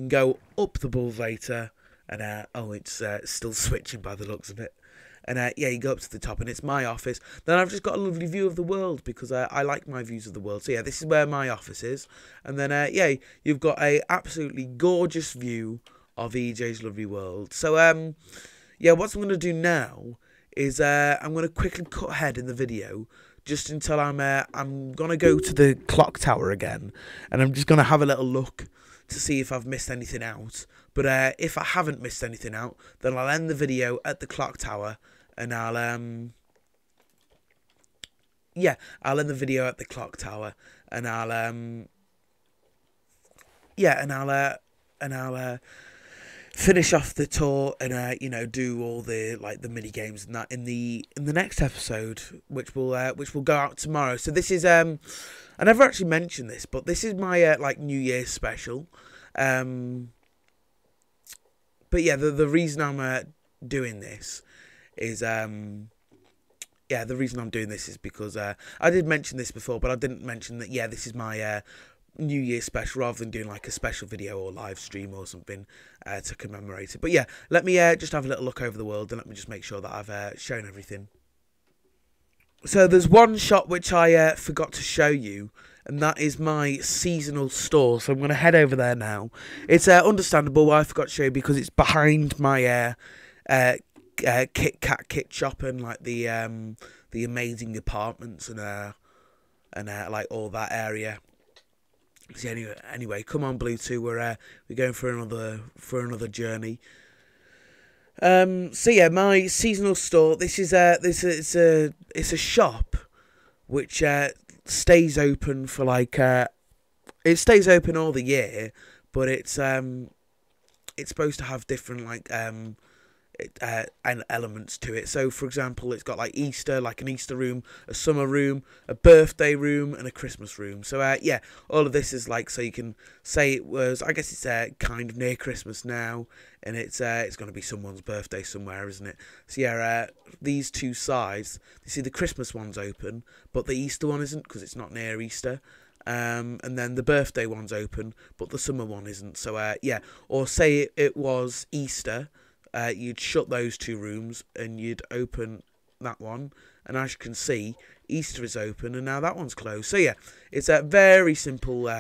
go up the bulvator, and oh, it's still switching by the looks of it. And yeah, you go up to the top, and it's my office. Then I've just got a lovely view of the world, because I like my views of the world. So yeah, this is where my office is, and then yeah, you've got a absolutely gorgeous view of EJ's lovely world. So yeah, what I'm going to do now is I'm going to quickly cut ahead in the video just until I'm going to go to the clock tower again, and I'm just going to have a little look to see if I've missed anything out. But if I haven't missed anything out, then I'll end the video at the clock tower, and yeah, I'll end the video at the clock tower, and yeah, and I'll finish off the tour, and you know, do all the like the mini games and that in the next episode, which will go out tomorrow. So this is I never actually mentioned this, but this is my like New Year's special. But yeah, the reason I'm doing this is yeah, the reason I'm doing this is because I did mention this before, but I didn't mention that. Yeah, this is my New Year special, rather than doing like a special video or live stream or something to commemorate it. But yeah, let me just have a little look over the world, and let me just make sure that I've shown everything. So there's one shot which I forgot to show you, and that is my seasonal store. So I'm going to head over there now. It's understandable why I forgot to show you, because it's behind my Kit Kat kit shop, and like the amazing apartments, and like all that area. So anyway, come on, Blue2, we're going for another journey. So yeah, my seasonal store. This is it's a shop which stays open for like it stays open all the year, but it's supposed to have different like and elements to it. So for example, it's got like Easter, like an Easter room, a summer room, a birthday room, and a Christmas room. So yeah, all of this is like, so you can say it was, I guess it's kind of near Christmas now, and it's going to be someone's birthday somewhere, isn't it? So yeah, these two sides, you see the Christmas one's open, but the Easter one isn't, because it's not near Easter. And then the birthday one's open, but the summer one isn't. So yeah, or say it was Easter, you'd shut those 2 rooms and you'd open that one, and as you can see, Easter is open and now that one's closed. So yeah, it's very simple,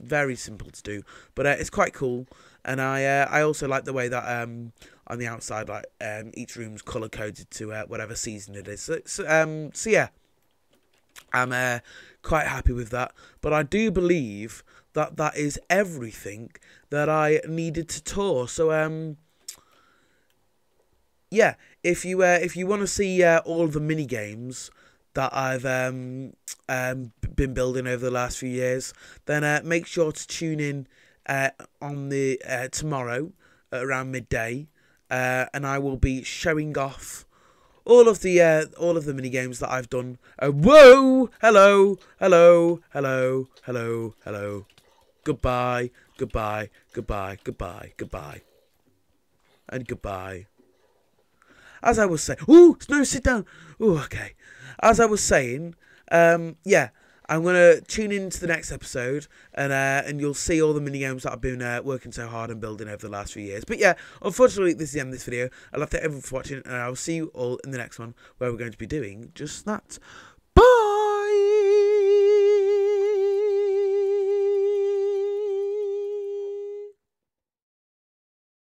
very simple to do, but it's quite cool. And I also like the way that on the outside, like each room's color coded to whatever season it is. So yeah, I'm quite happy with that. But I do believe that that is everything that I needed to tour. So yeah, if you want to see all of the mini games that I've been building over the last few years, then make sure to tune in on the tomorrow at around midday, and I will be showing off all of the mini games that I've done. Whoa! Hello, hello, hello, hello, hello. Goodbye, goodbye, goodbye, goodbye, goodbye, and goodbye. As I was saying, ooh, no, sit down. Ooh, okay. As I was saying, yeah, I'm gonna tune into the next episode, and you'll see all the mini games that I've been working so hard and building over the last few years. But yeah, unfortunately, this is the end of this video. I'd love to thank everyone for watching, and I'll see you all in the next one, where we're going to be doing just that.